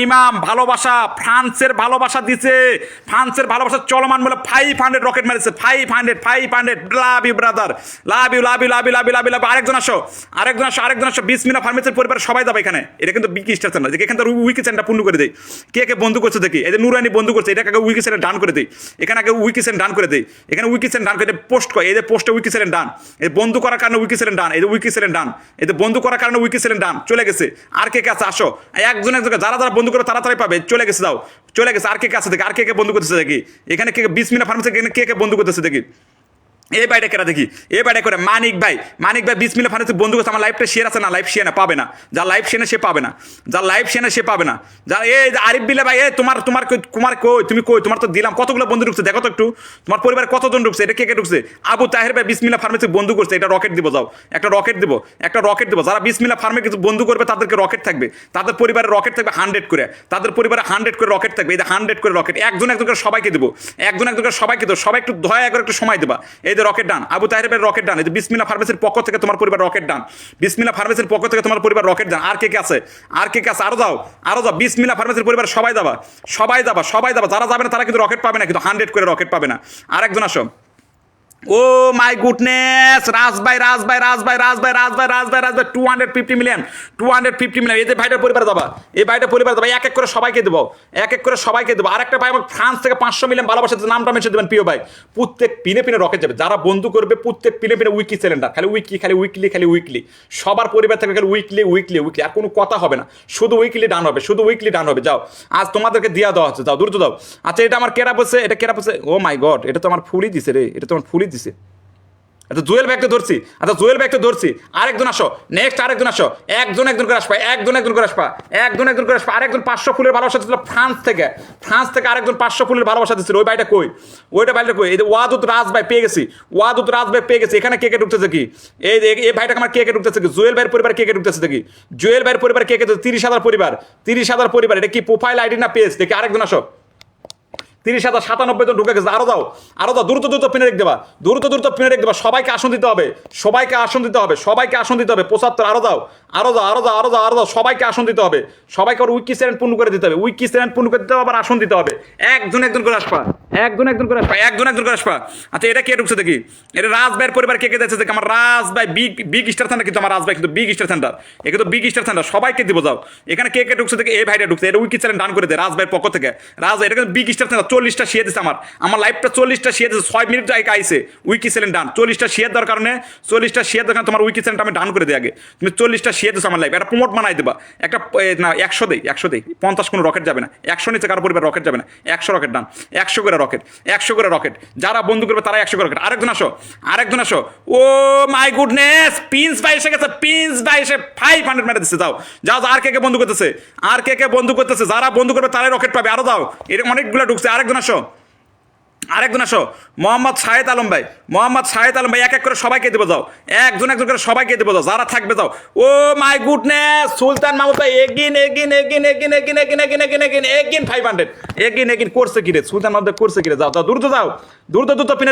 ইমাম ভালোবাসা ফ্রান্সের ভালোবাসা দিছে ফ্রান্সের ভালোবাসা চলমান বলে 500 রকেট মারিছে 500 love you brother love you আরেকজন আসো বিসমিল্লাহ ফার্মেসির পরিবার সবাই যাবে এখানে এটা কিন্তু বিগ স্টার না এখান থেকে উইকেট সেন্টার পূর্ণ করে দেই কে বন্ধু করছে দেখি এই যে নুরানি বন্ধু করছে এটাকে আগে উইকেট সেন্টার ডান করে দেই এখানে আগে উইকেট সেন্টার ডান করে দেই এখানে উইকেট সেন্টার ডান করে পোস্ট করে এই যে পোস্টে উইকেট সেন্টার ডান এই বন্ধু করার কারণে উইকেট সেন্টার ডান এই যে উইকেট সেন্টার ডান এই যে বন্ধু করার কারণে উইকেট সেন্টার ডান চলে গেছে আর কে আছে আসো একজন যারা বন্ধু করে তাড়াতাড়ি পাবে চলে গেছে আর কে আছে দেখি আর কে বন্ধু করতেছে দেখি এখানে কে বিসমিল্লাহ ফার্মেসি কে বন্ধু করতেছে দেখি এই বাইটা কেরা দেখি এই বাইটা করে মানিক ভাই বিসমিল্লাহ ফার্মেসি বন্ধু করছে আমার লাইফটা শেয়ার আছে না লাইফ শেয়ার পাবে না যা লাইফ শেয়ার সে পাবে না যা এই আরিফ বিল্লাহ ভাই তোমার কই তুমি কই তোমার তো দিলাম কতগুলো বন্ধু ঢুকছে দেখো তো একটু তোমার পরিবার কতজন ঢুকছে এটা কে ঢুকছে আবু তাহের ভাই বিসমিল্লাহ ফার্মেসি বন্ধু করছে এটা রকেট দিব যাও একটা রকেট দিব যারা বিসমিল্লাহ ফার্মে কিছু বন্ধু করবে তাদেরকে রকেট থাকবে তাদের পরিবারের রকেট থাকবে 100 করে তাদের পরিবারে 100 করে রকেট থাকবে এই যে 100 করে রকেট একজন করে সবাইকে দেবো সবাই একটু দয়া করে একটু সময় দেবা এই রকেট ডান আবু তাহের রকেট ডান এই যে বিসমিল্লাহ ফার্মেসির পক্ষ থেকে তোমার পরিবার রকেট ডান বিসমিল্লাহ ফার্মেসির পক্ষ থেকে তোমার পরিবার রকেট ডান আর কে আছে আরো যাও বিসমিল্লাহ ফার্মেসির পরিবার সবাই যাবা যারা যাবে না তারা কিন্তু রকেট পাবে না কিন্তু 100 করে রকেট পাবে না আরেকজন আসো ও মাই গুডনেস রাজ ভাই 250 মিলিয়ন এই যে ভাইটার পরিবার যাবা এক এক করে সবাইকে দেবো আরেকটা ভাই আমার ফ্রান্স থেকে 500 মিলিয়ন ভালোবাসা নামটা মেসে দেবেন প্রিয় ভাই প্রত্যেক পিনে রকেট যাবে যারা বন্ধু করবে প্রত্যেক পিনে উইকি সিলিন্ডার খালি উইকলি সবার পরিবার থেকে খালি উইকলি আর কোনো কথা হবে না শুধু উইকলি ডান হবে যাও আজ তোমাদেরকে দেওয়া হচ্ছে যাও দ্রুত দাও আচ্ছা এটা আমার কেরা বসে ও মাই গড এটা তো আমার ফুলই দিছে রে দিছে আচ্ছা জুয়েল ব্যাগটা ধরছি আরেকজন আসো নেক্সট আরেকজন আসো একজন করে আসবা আরেকজন 500 ফুলের ভালোবাসা দিচ্ছিল ফ্রান্স থেকে আরেকজন 500 ফুলের ভালোবাসা দিচ্ছিল ওই বাইটা কই এই যে ওয়াদুত রাজ ভাই পেয়ে গেছি এখানে কে ঢুকতেছে কি এই ভাইটাকে আমার কে ঢুকতেছে কি জুয়েল ভাইয়ের পরিবার কে ঢুকতেছে দেখি জুয়েল ভাইয়ের পরিবার কে 30,000 পরিবার এটা কি প্রোফাইল আইডি না পেজ দেখি আরেকজন আসো 30,097 জন ঢুকে গেছে আরো দাও দ্রুত পিনে রেখ দেবা সবাইকে আসন দিতে হবে 75 আরো দাও সবাইকে আসন দিতে হবে সবাইকে উইকি সেরেন্ট পূর্ণ করে দিতে হবে আবার আসন দিতে হবে একজন করে আসবা আচ্ছা এটা কে ঢুকছে দেখি এটা রাজ ভাইয়ের পরিবার কে যাচ্ছে দেখি আমার রাজ ভাই বিগ স্টার সেন্টার কিন্তু আমার রাজ ভাই কিন্তু বিগ স্টার সেন্টার সবাইকে দিব যাও এখানে কে ঢুকছে দেখি এই ভাইটা ঢুকছে এটা উইকি সেরেন্ট ডান করে দেয় রাজ ভাইয়ের পক্ষ থেকে রাজ ভাই এটা কিন্তু বিগ স্টার সেন্টার 40টা শেয়ার দিচ্ছে আমার লাইফটা 40টা শেয়ার দিচ্ছে 6 মিনিট আইছে উইকি সেলেন্ট ডান 40টা শেয়ার দেওয়ার কারণে তোমার উইকি সেলেন্ট আমি ডান করে দিই আগে তুমি 40টা শেয়ার দিচ্ছ আমার লাইফ একটা প্রমোট বানাই দেবা একটা না 100 দেই 50 কোনো রকেট যাবে না 100 নিচে কারো পরিবার রকেট যাবে না 100 রকেট ডান 100 করে রকেট যারা বন্ধু করবে তারা 100 করে রকেট আরেকজন আসো ও মাই গুডনেস পিন্স ভাই এসে গেছে 500 মেরে দিচ্ছে যাও আর কে বন্ধু করতেছে যারা বন্ধু করবে তারাই রকেট পাবে আরো দাও এরকম অনেকগুলো ঢুকছে আরেকজন আসো মোহাম্মদ শাহেদ আলম ভাই এক এক করে সবাইকে দেবো যাও একজন করে সবাইকে দেবো যাও যারা থাকবে যাও ও মাই গুডনেস সুলতান মাহমুদ ভাই এগিন 500 করছে কি রে সুলতান মাহমুদ করছে কি রে যাও দ্রুত পিনে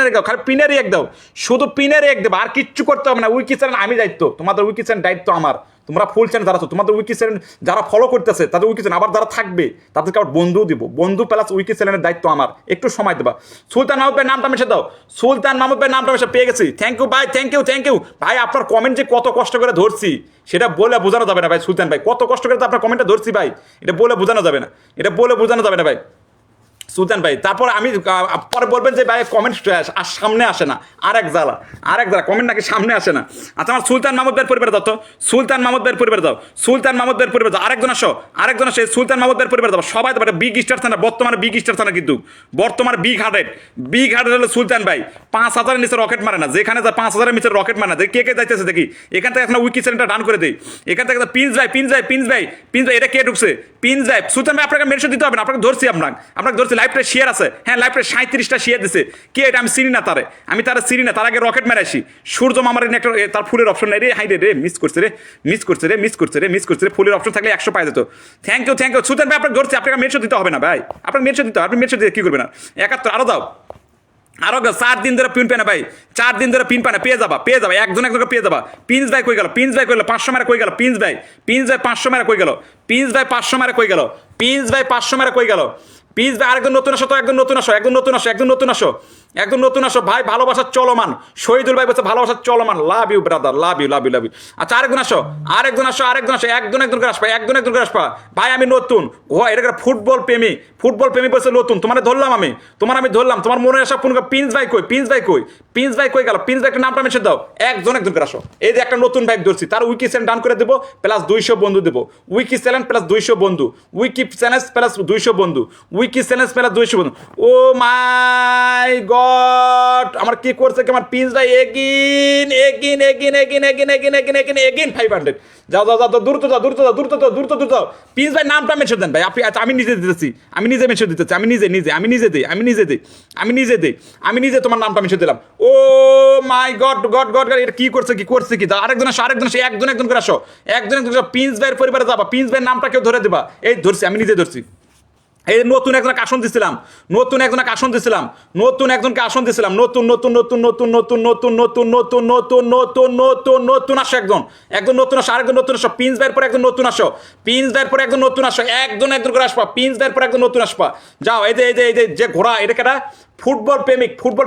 রেখ দাও খালি পিনের এক দাও শুধু পিনের এক দেবো আর কিচ্ছু করতে হবে না উইকি চ্যানেল আমি দায়িত্ব তোমাদের উইকি চ্যানেল দায়িত্ব আমার তোমরা ফুল চ্যানেল যারা আছো তোমাদের উইকি চ্যানেল যারা ফলো করতেছে তাদের উইকি চ্যানেল আবার যারা থাকবে তাদেরকে আবার বন্ধু দিব, বন্ধু প্লাস উইকি চ্যানেলের দায়িত্ব আমার, একটু সময় দেবা। সুলতান মাহমুদ ভাই নামটা মিশে দাও, সুলতান মাহমুদ ভাই নামটা মিশে পেয়ে গেছি, থ্যাংক ইউ ভাই, থ্যাংক ইউ ভাই। আপনার কমেন্ট যে কত কষ্ট করে ধরছি সেটা বলে বোঝানো যাবে না ভাই। সুলতান ভাই কত কষ্ট করে তো আপনার কমেন্টটা ধরছি ভাই, এটা বলে বোঝানো যাবে না, এটা বলে বোঝানো যাবে না ভাই সুলতান ভাই। তারপর আমি পরে বলবেন যে ভাই কমেন্ট সামনে আসে না, আরেক জ্বালা কমেন্ট নাকি সামনে আসে না। আচ্ছা আমার সুলতান মাহমুদ ভাইয়ের পরিবার দাও তো, সুলতান মাহমুদ ভাইয়ের পরিবার দাও, সুলতান মাহমুদ ভাইয়ের পরিবার দাও, আরেকজন আসো সুলতান মাহমুদ ভাইয়ের পরিবার দাও। সবাই তো বিগ স্টার থানা, বর্তমানে বিগ স্টার থানা, কিন্তু বর্তমানে বিগ হার্টেড হলো সুলতান ভাই। 5,000 নিচে রকেট মারে না, যেখানে যায় 5,000 নিচে রকেট মারে না। কে যাইতেছে দেখি, এখান থেকে এখন উইকি চ্যানেলটা ডান করে দেই, এখান থেকে পিন্স ভাই এটা কে ঢুকছে, পিন্স ভাই। সুলতান ভাই আপনাকে মেনশন দিতে হবে না, আপনাকে ধরছি, আপনাকে ধরছি। লাইভটা শেয়ার আছে, হ্যাঁ লাইভটা 37টা শেয়ার দিছে। কে এটা আমি চিনি না, আমি তারা চিনি না, তার আগে রকেট মেরে আসি। সূর্য মামার একটা তার ফুলের অপশন নাই রে, হাই রে মিস করছে রে, ফুলের অপশন থাকলে 100 পাই যেত। থ্যাংক ইউ সুলতান ভাই, আপনাকে ধরছি, আপনাকে মেনশন দিতে হবে না ভাই, আপনাকে মেনশন দিতে হবে, আপনি মেনশন দিয়ে কি করবেন না। 71 আরো দাও, আরো 4 দিন ধরে পিন পেনা ভাই, 4 দিন ধরে পিন পেনা পেয়ে যাবা একজনকে পেয়ে যাবা। পিন্স ভাই কই গেল, 500 মেরে কই গেল, পিন্স ভাই 500 মেরে কই গেল, পিন্স ভাই 500 মেরে কই গেল, পিন্স ভাই 500 মেরে কই গেল, পিন্স ভাই আরেকজন নতুন আসো তো, একজন নতুন আসো ভাই। ভালোবাসার চলমান, শহীদুল ভাই বলছে ভালোবাসার চলমান, love you brother, love you. আচ্ছা আরেকজন আসো, একজন করে আসবা ভাই। আমি নতুন এটা ফুটবল প্রেমী বলছে নতুন, তোমার ধরলাম আমি, তোমার মনে আসা পুনঃ পিন্স ভাই কই গেল, পিন্স ভাই নামটা মেসে দাও, একজন করে আসো। এই যে একটা নতুন বাইক ধরছি, তার উইকি চ্যানেল ডান করে দেবো, প্লাস 200 বন্ধু দেবো, উইকি চ্যানেল প্লাস 200 বন্ধু, উইকি চ্যানেল প্লাস 200 বন্ধু, উইকি চ্যানেল প্লাস 200 বন্ধু। ও মাই গড, আমার কি করছে কি আমার পিন্স ভাই, এগিন 500। যাও দ্রুত পিন্স ভাই নামটা মেনশন দেন ভাই আপনি। আচ্ছা আমি নিজে দিতেছি, আমি নিজে তোমার নামটা মেনশন দিলাম। ও মাই গড, এটা কি করছে কি আরেকজন আসো, একজন করে আসো, পিন্স ভাইয়ের পরিবারে যাবা, পিন্স ভাইয়ের নামটা কেউ ধরে দেবা। এই ধরছি, আমি নিজে ধরছি। এই নতুন একজনকে আসন দিছিলাম, নতুন একজনকে আসন দিছিলাম, আসো একজন নতুন আসো, আরেকজন নতুন আসো, পিন্স ভাইয়ের পরে একজন নতুন আসো, একজন করে আসবা, পিন্স ভাইয়ের পরে একজন নতুন আসবা। যাও এই যে ঘোড়া, এটা কেটা ফুটবল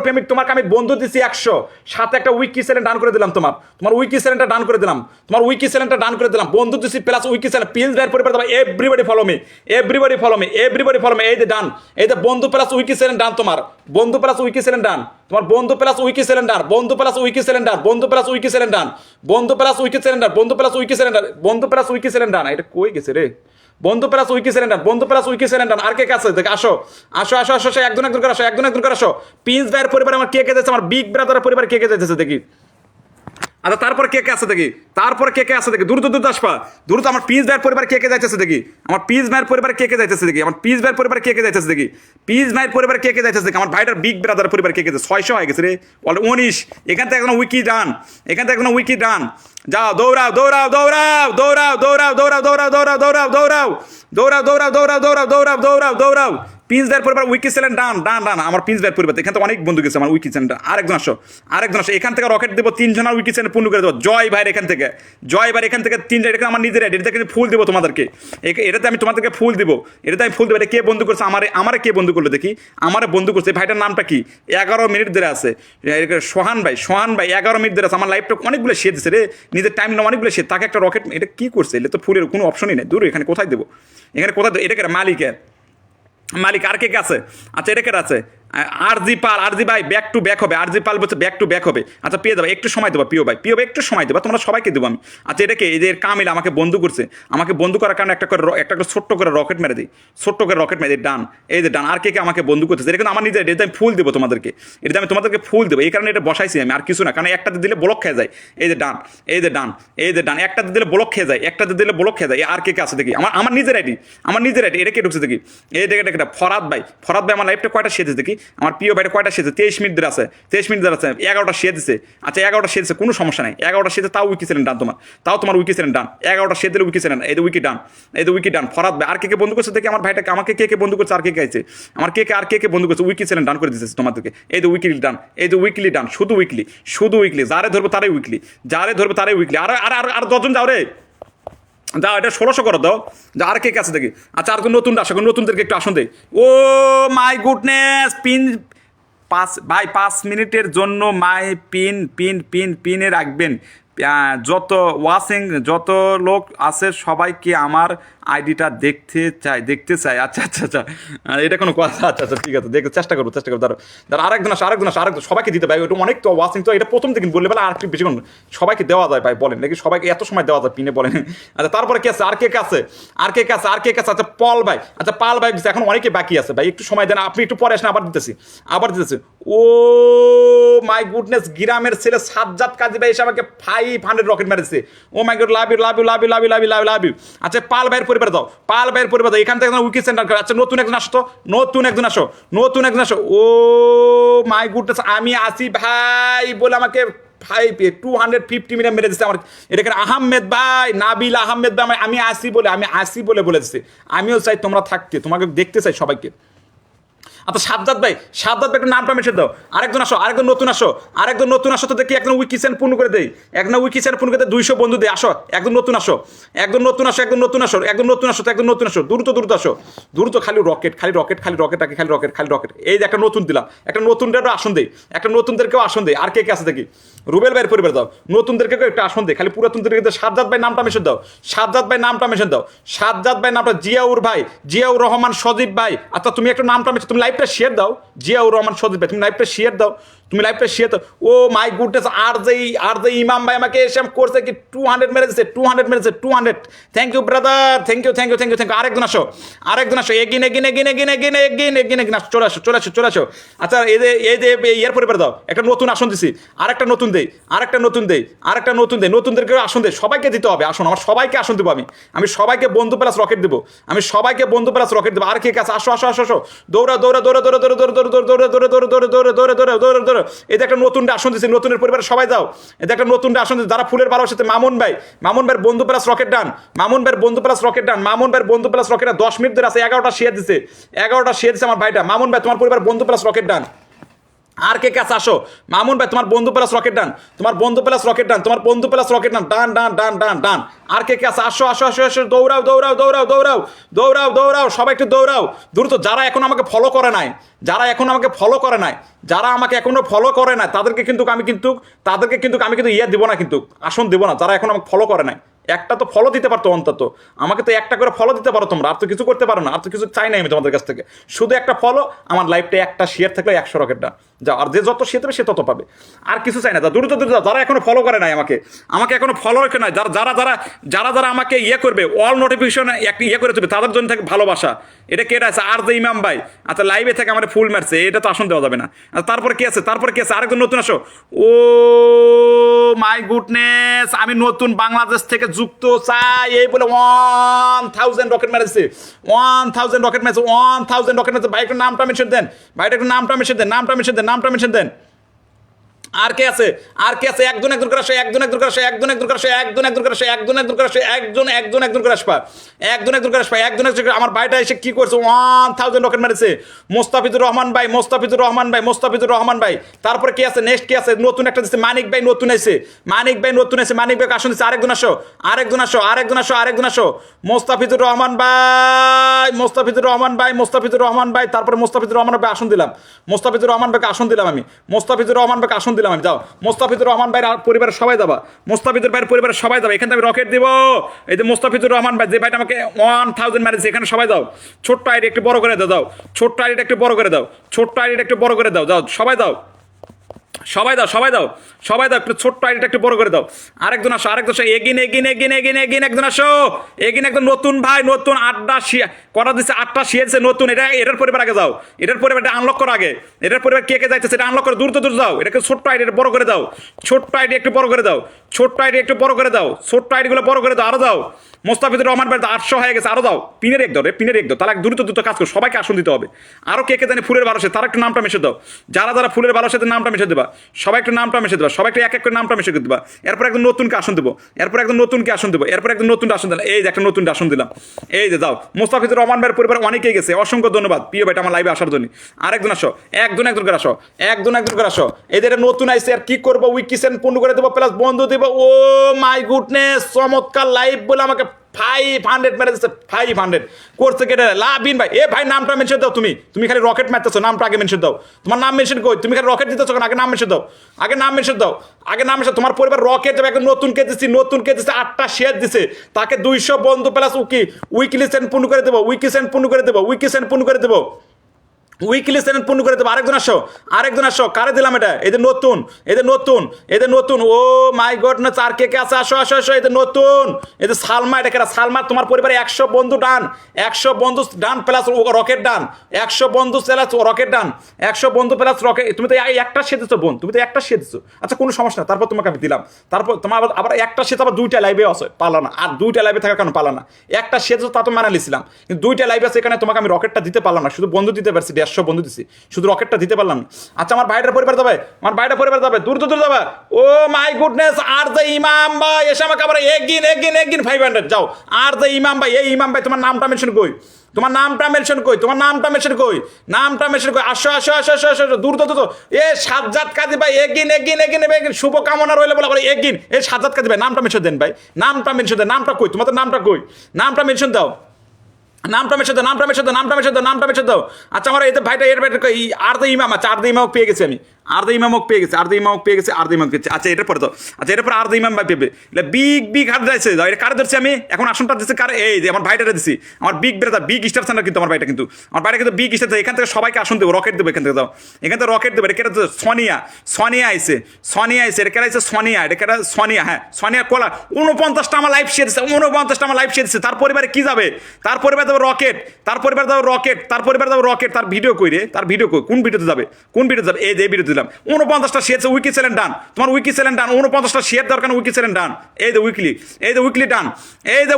প্রেমিক তোমাকে আমি বন্ধু দিছি 100, সাথে একটা উইকি চ্যানেল ডান করে দিলাম, তোমার উইকি চ্যানেলটা ডান করে দিলাম, বন্ধু দিছি প্লাস উইকি চ্যানেল। পিন্স ভাইয়ের পরিবার দাও, এভরিবডি ফলো মি, এই যে ডান, এই যে বন্ধু প্লাস উইকি চ্যানেল ডান, তোমার বন্ধু প্লাস উইকি চ্যানেল ডান, এটা কই গেছে রে, বন্ধু প্লাস উইকি সিলিন্ডার। আর কে আছে দেখ, আসো একজন করে আসো। পিন্স ভাইয়ের পরিবার আমার কে যাচ্ছে, আমার বিগ ব্রাদারের পরিবার কে যাচ্ছে দেখি। আচ্ছা তারপর কে আছে দেখি, দ্রুত আসবা, দ্রুত আমার পিস ভাইয়ের পরিবার কে যাইতেছে দেখি, আমার পিস ভাইয়ের পরিবার কে যাইতেছে দেখি, আমার ভাইটার বিগ ব্রাদার পরিবার কে 600 হয়ে গেছে রে, 19। এখান থেকে এখন উইকি ডান, যাও দৌড়াও। পিন্স ভাইয়ের পরিবার উইকি চ্যানেল ডান, আমার পিন্স ভাইয়ের পরিবার এখান থেকে অনেক বন্ধু গেছে আমার উইকি চ্যানেলটা। আরেকজন আসো, এখান থেকে রকেট দেবো 3 জনের উইকি চ্যানেল পূর্ণ করে দেবো। জয় ভাইয়ের এখান থেকে 3 এটা আমার নিজের এটাতে ফুল দেবো তোমাদেরকে, এটাতে আমি তোমাদেরকে ফুল দেবো, এটা কে বন্ধু করছে, আমারে কে বন্ধু করলো দেখি, আমারে বন্ধু করছে। ভাইটার নামটা কি, 11 মিনিট ধরে আছে, সোহান ভাই 11 মিনিট ধরে আছে। আমার লাইফটা অনেকগুলো শেয়ার দিচ্ছে রে, নিজের টাইম না অনেকগুলো শেয়ার, তাকে একটা রকেট, এটা কি করছে, এটা তো ফুলের কোনো অপশনই নেই, দূর এখানে কোথায় দেবো, এটাকে মালিক আর কে আছে। আচ্ছা এটা কে আছে, আরজি ভাই ব্যাক টু ব্যাক হবে, আরজি পাল বলছে ব্যাক টু ব্যাক হবে। আচ্ছা পেয়ে দেবা, একটু সময় দেবা পিও ভাই একটু সময় দেবা, তোমরা সবাইকে দেবো আমি। আচ্ছা এটাকে এই যে কামিল আমাকে বন্ধু করছে, আমাকে বন্ধু করার কারণে একটা করে ছোট্ট করে রকেট মেরে দিই, ডান, এই যে ডান। আর কে আমাকে বন্ধু করতেছে, এটা কিন্তু আমার নিজের, এটা আমি ফুল দেবো তোমাদেরকে, এটা আমি তোমাদেরকে ফুল দেবো, এই কারণে এটা বসাইছি আমি, আর কিছু না, কারণ একটাতে দিলে ব্লক খেয়ে যায়। এই যে ডান, একটাতে দিলে ব্লক খেয়ে যায়, আর কে আছে দেখি, আমার নিজের আইডি, এটা কে ঢুকছে দেখি। এই দেখে ফরাদ ভাই আমার লাইফটা কয়টা শেষ দেখি, আমার প্রিয় ভাইটা কয়টা শেষে, 23 মিনিট ধরে আছে, 11টা শেষ দিছে। আচ্ছা 11টা শেষ দিছে, কোনো সমস্যা নাই, 11টা শেষে তাও উইকি চ্যানেল ডান, তোমার উইকি চ্যানেল ডান, 11টা শেষ দিলে উইকি চ্যানেল, এই উইকি ডান। ফরাদ ভাই আর কে বন্ধু করছে দেখি, আমার ভাইটাকে আমাকে কে বন্ধু করছে, আর কে আছে আমার আর কে বন্ধু করছে, উইকি চ্যানেল ডান করে দিতেছে তোমাদেরকে। এই যে উইকলি ডান, শুধু উইকলি, যারে ধরবো তারাই উইকলি, আর 10জন যাও রে, যাও এটা 1600 করো দাও, যা আর কে আছে দেখি। আচ্ছা আর নতুন আসো, নতুনদেরকে একটু আসন দেই। ও মাই গুডনেস, পিন 5 মিনিটের জন্য মাই পিনে রাখবেন। যত যত লোক আছে সবাইকে আমার আইডিটা দেখতে চাই। আচ্ছা আচ্ছা আচ্ছা, এটা কোনো কথা? আচ্ছা আচ্ছা ঠিক আছে, দেখতে চেষ্টা করবো দাঁড়ো আরেকজন আসো, সবাইকে দিতে ভাই, ওটা অনেক তো ওয়াচিং, তো এটা প্রথম দিন বললে বেলা আর একটু বেশিক্ষণ সবাইকে দেওয়া যায় ভাই, বলেন নাকি সবাইকে এত সময় দেওয়া যায় পিনে, বলেন? আচ্ছা তারপরে কে আছে, আর কে আছে? আচ্ছা পাল ভাই, আচ্ছা পাল ভাই এখন অনেকে বাকি আছে ভাই, একটু সময় দেন, আপনি একটু পরে আসেন, আবার দিতেছি। ও মাই গুডনেস, গ্রামের ছেলে সাজ্জাদ কাজী ভাই এসে আমাকে 500 রকেট মেরেছে। ও মাই গড, লাভ ইউ। আচ্ছা পাল ভাইয়ের পরিবার দাও, এখান থেকে উইকি সেন্টার। আচ্ছা নতুন একজন আসো। ও মাই গুডনেস, আমি আসি ভাই বলে আমাকে 250 মিলিয়ন মেরে দিচ্ছে আমার। এটা আহমেদ ভাই, নাবিল আহমেদ ভাই, আমি আসি বলে দিচ্ছে। আমিও চাই তোমরা থাকতে, তোমাকে দেখতে চাই সবাইকে। আচ্ছা সাজ্জাদ ভাই একটু নামটা মেশে দাও। আরেকজন নতুন আসো তো দেখি, একজন উইকিসেন পূর্ণ করে দেই, 200 বন্ধু দেয়। আসো একজন নতুন আসো, দ্রুত আসো, খালি রকেট। এই যে একটা নতুন দিলাম, একটা নতুনদেরও আসন দেই, নতুনদেরকেও আসন দেই। আর কে আছে দেখি? রুবেল ভাইয়ের পরিবার দাও, নতুনদেরকেও একটা আসন দেয়, খালি পুরাতনদেরকে। সাজ্জাদ ভাই নামটা মেশে দাও, সাজ্জাদ ভাই নামটা, জিয়াউর রহমান সজীব ভাই। আচ্ছা তুমি একটু নামটা মেশে, তুমি লাইভটা শেয়ার দাও। জিয়াউর রহমান সজীব ভাই, তুমি লাইভটা শেয়ার দাও। ও মাই গুডনেস, আর যে ইমাম ভাই আমাকে এসে করছে কি 200 মেরেছে। Thank you brother, thank you. আরেকজন আসো, এগিন চলে আসো। আচ্ছা এই যে ইয়ার পরিবার দাও, একটা নতুন আসন দিছি, আরেকটা নতুন দেই, নতুনদেরকে আসন দেয়, সবাইকে দিতে হবে আসন, আমার সবাইকে আসন দেবো। আমি সবাইকে বন্ধু প্লাস রকেট দেবো, আর কে কাছে আসো, দৌড়া। এই একটা নতুন আসন দিচ্ছি, নতুনের পরিবারে সবাই দাও। এটা একটা নতুন আসন দিচ্ছি, যারা ফুলের ভালোবাসাতে মামুন ভাইয়ের বন্ধু প্লাস রকেট ডান, 10 মিনিট ধরে আছে, 11টা শেয়ার দিছে আমার ভাইটা। মামুন ভাই তোমার পরিবার বন্ধু প্লাস রকেট ডান। আর কে কাছে আসো, মামুন ভাই তোমার বন্ধু প্লাস রকেট ডান, ডান। আর কে কাছে আসো, দৌড়াও, সবাই একটু দৌড়াও দ্রুত। যারা এখন আমাকে ফলো করে নাই, যারা আমাকে এখনো ফলো করে নাই, তাদেরকে কিন্তু আমি ইয়ে দিব না, কিন্তু আসন দিব না। যারা এখন আমাকে ফলো করে নাই, একটা তো ফলো দিতে পারতো অন্তত, আমাকে তো একটা করে ফলো দিতে পারো তোমরা, আর তো কিছু করতে পারো না, আর তো কিছু চাই নাই আমি তোমাদের কাছ থেকে, শুধু একটা ফলো, আমার লাইফটা একটা শেয়ার থাকলে 100 রকেটটা যাও, আর যে যত শেয়ার দেবে সে তত পাবে, আর কিছু চাই না। দ্রুত যারা এখনো ফলো করে নাই আমাকে এখনো ফলো রেখে নাই, যারা আমাকে ইয়ে করবে, অল নোটিফিকেশন একটা ইয়ে করে দেবে, তাদের জন্য থাকে ভালোবাসা। এটা কে আছে? আর যে ইমাম ভাই, আচ্ছা লাইভে থেকে আমার ফুল মারছে, এটা তো আসন দেওয়া যাবে না। তারপরে কি আছে? আরেকজন নতুন আসো। ও মাই গুডনেস, আমি নতুন বাংলাদেশ থেকে যুক্ত চাই এই বলে 1000 রকেট মেরেছে, 1000 রকেট মেরেছে। ভাই একটু নামটা মেনশন দেন, নামটা মেনশন দেন। আর কে আছে? একজন করে আসো, আমার ভাইটা এসে কি করছে? 1000 রকেট মেরেছে। মোস্তাফিজুর রহমান ভাই। তারপরে কি আছে? নেক্সট কি আছে? নতুন একটা দিচ্ছে, মানিক ভাই নতুন আছে, মানিক ভাই আসুন দিচ্ছে। আরেকজন আসো, মোস্তাফিজুর রহমান ভাই। তারপরে মোস্তাফিজুর রহমান ভাই আসন দিলাম, আমি মোস্তাফিজুর রহমান ভাইকে আসন দিলাম আমি। যাও মোস্তাফিজুর রহমান ভাইয়ের পরিবারের সবাই যাবা, এখান থেকে রকেট দিব। এই যে মোস্তাফিজুর রহমান ভাই, যে ভাইটা আমাকে 1000 মেরেছে, এখানে সবাই দাও। ছোট্ট আইডি একটু বড় করে দাও, ছোট্ট আইডিটা একটু বড় করে দাও, যাও সবাই দাও, একটু ছোট্ট আইডিটা একটু বড় করে দাও। আরেকজন আসো, এগিন একজন আসো, একজন নতুন ভাই, নতুন 8টা করা দিচ্ছে, 8টা শিয়েছে নতুন। এটার পরিবার আগে যাও, এটার পরিবারটা আনলক করো আগে, এটার পরিবার কে যাইতেছে এটা আনলক করো, দ্রুত যাও। এটাকে ছোট্ট আইডি বড় করে দাও, ছোট্ট আইডি একটু বড় করে দাও, ছোট্ট আইডিগুলো বড় করে দাও, আরো দাও। মোস্তাফিজুর রহমান ভাই 800 হয়ে গেছে, আরো দাও। পিনের এক দাও, তাহলে দ্রুত কাজ করো, সবাইকে আসন দিতে হবে। আরো কে জানি ফুলের ভালোবাসে, তারা একটু নামটা মেশে দাও। যারা ফুলের ভালোবাসাতে নামটা মেশে দেবা, সবাই একটু নামটা মেশে দেবা, সবাই একটু এক করে নামটা মেশে দেবা। এরপর একজন নতুনকে আসন দেবো, এরপর একজন নতুনকে আসন দিলাম। এই যে একটা নতুন আসন দিলাম, এই যে যাও। মোস্তাফিজুর রহমান ভাইয়ের পরিবার অনেকেই গেছে, অসংখ্য ধন্যবাদ প্রিয় ভাইটা আমার লাইভে আসার জন্য। আরেকজন আসো, একজন করে আসো। এই যে নতুন আইসে, আর কি করবো? উইকিসেন পূর্ণ করে দেবো, প্লাস বন্ধু দেবো। ও মাই গুডনেস, চমৎকার লাইভ বলে আমাকে 500 মেরে দিচ্ছে 500 করছে কেটে লাভিন ভাই এ ভাই নামটা মেনশন দাও তুমি খালি রকেট মারতেছো নামটা আগে মেনশন দাও তোমার নাম মেনশন কই তুমি খালি রকেট দিতেছো আগে নাম মেনশন দাও আগে নাম মেনশন দাও আগে নাম মেনশন তোমার পরিবার রকেট দেবে একদম নতুন কে দিছি 8টা শেয়ার দিছে তাকে 200 বন্ধু প্লাস উইকলি সেন্ড পূর্ণ করে দেবো উইকি সেন্ড পূর্ণ করে দেবো উইকলি সেন্ড পূর্ণ করে দেবো আরেকজন আসো কারে দিলাম এটা এদের নতুন ও মাই গড না চার কে আছে আসো এদের নতুন এদের সালমা এটা কেরা সালমা তোমার পরিবারে 100 বন্ধু ডান 100 বন্ধু ডান প্লাস রকেট ডান 100 বন্ধু প্লাস রকেট ডান 100 বন্ধু প্লাস রকেট তুমি তো একটা সেদিছো বোন তুমি তো একটা সেদিছো আচ্ছা কোনো সমস্যা না তারপর তোমাকে আমি দিলাম তারপর তোমার আবার একটা সেদ আবার 2টা লাইভে আছে পালা না আর 2টা লাইভে থাকার কারণে পালা না একটা সেদিছো তা তো মানা লিছিলাম কিন্তু 2টা লাইভে আছে এখানে তোমাকে আমি রকেটটা দিতে পারলাম না শুধু বন্ধু দিতে পারছি 150 বন্ধু দিছি শুধু রকেটটা দিতে পারলাম না আচ্ছা আমার ভাইটার পরিবার যাবে দূর যাবে ও মাই গুডনেস আর দ্য ইমাম ভাই এসে আমাকে আবার একদিন 500 যাও আর দ্য ইমাম ভাই এই ইমাম ভাই তোমার নামটা মেনশন কই নামটা মেনশন কই আসো দূর এ সাজ্জাদ কাজী ভাই একদিন শুভ কামনা রইলে বলে একদিন এই সাজ্জাদ কাজী ভাই নামটা মেনশন দেন ভাই নামটা কই তোমাদের নামটা কই নামটা মেনশন দাও নামটা মেশে দাও আচ্ছা আমার এতে ভাইটা এর ভাইটা আর দ্য ইমাম আচ্ছা আর দ্য ইমামক পেয়ে গেছি আমি আর দ্য ইমামক পেয়ে গেছি আচ্ছা এটার পরে তো আচ্ছা এটার পরে আর দ্য ইমাম ভাই পেবে বিগ হাত যাইছে এটা কারে ধরছি আমি এখন আসনটা দিচ্ছে কারে এই যে আমার ভাইটারে দিছি আমার বিগ স্টার সেন্টার কিন্তু আমার ভাইটা কিন্তু বিগ স্টার এখান থেকে সবাইকে আসন দেবো রকেট দেবো এখান থেকে দাও এখান থেকে রকেট দেবো এটা সোনিয়া আইছে এটা কেরা আইছে সোনিয়া হ্যাঁ সোনিয়া কোলা 49টা আমার লাইভ শেয়ার দিচ্ছে তার পরিবারে কি যাবে তার পরিবার দেবো রকেট তার পরিবার দেবো রকেট তার ভিডিও কই কোন ভিডিওতে যাবে এই যে ভিডিওতে দিলাম 49টা শেয়ার উইকি চ্যানেল ডান তোমার উইকি চ্যানেল ডান 49টা শেয়ার দরকার উইকি চ্যানেল ডান এই যে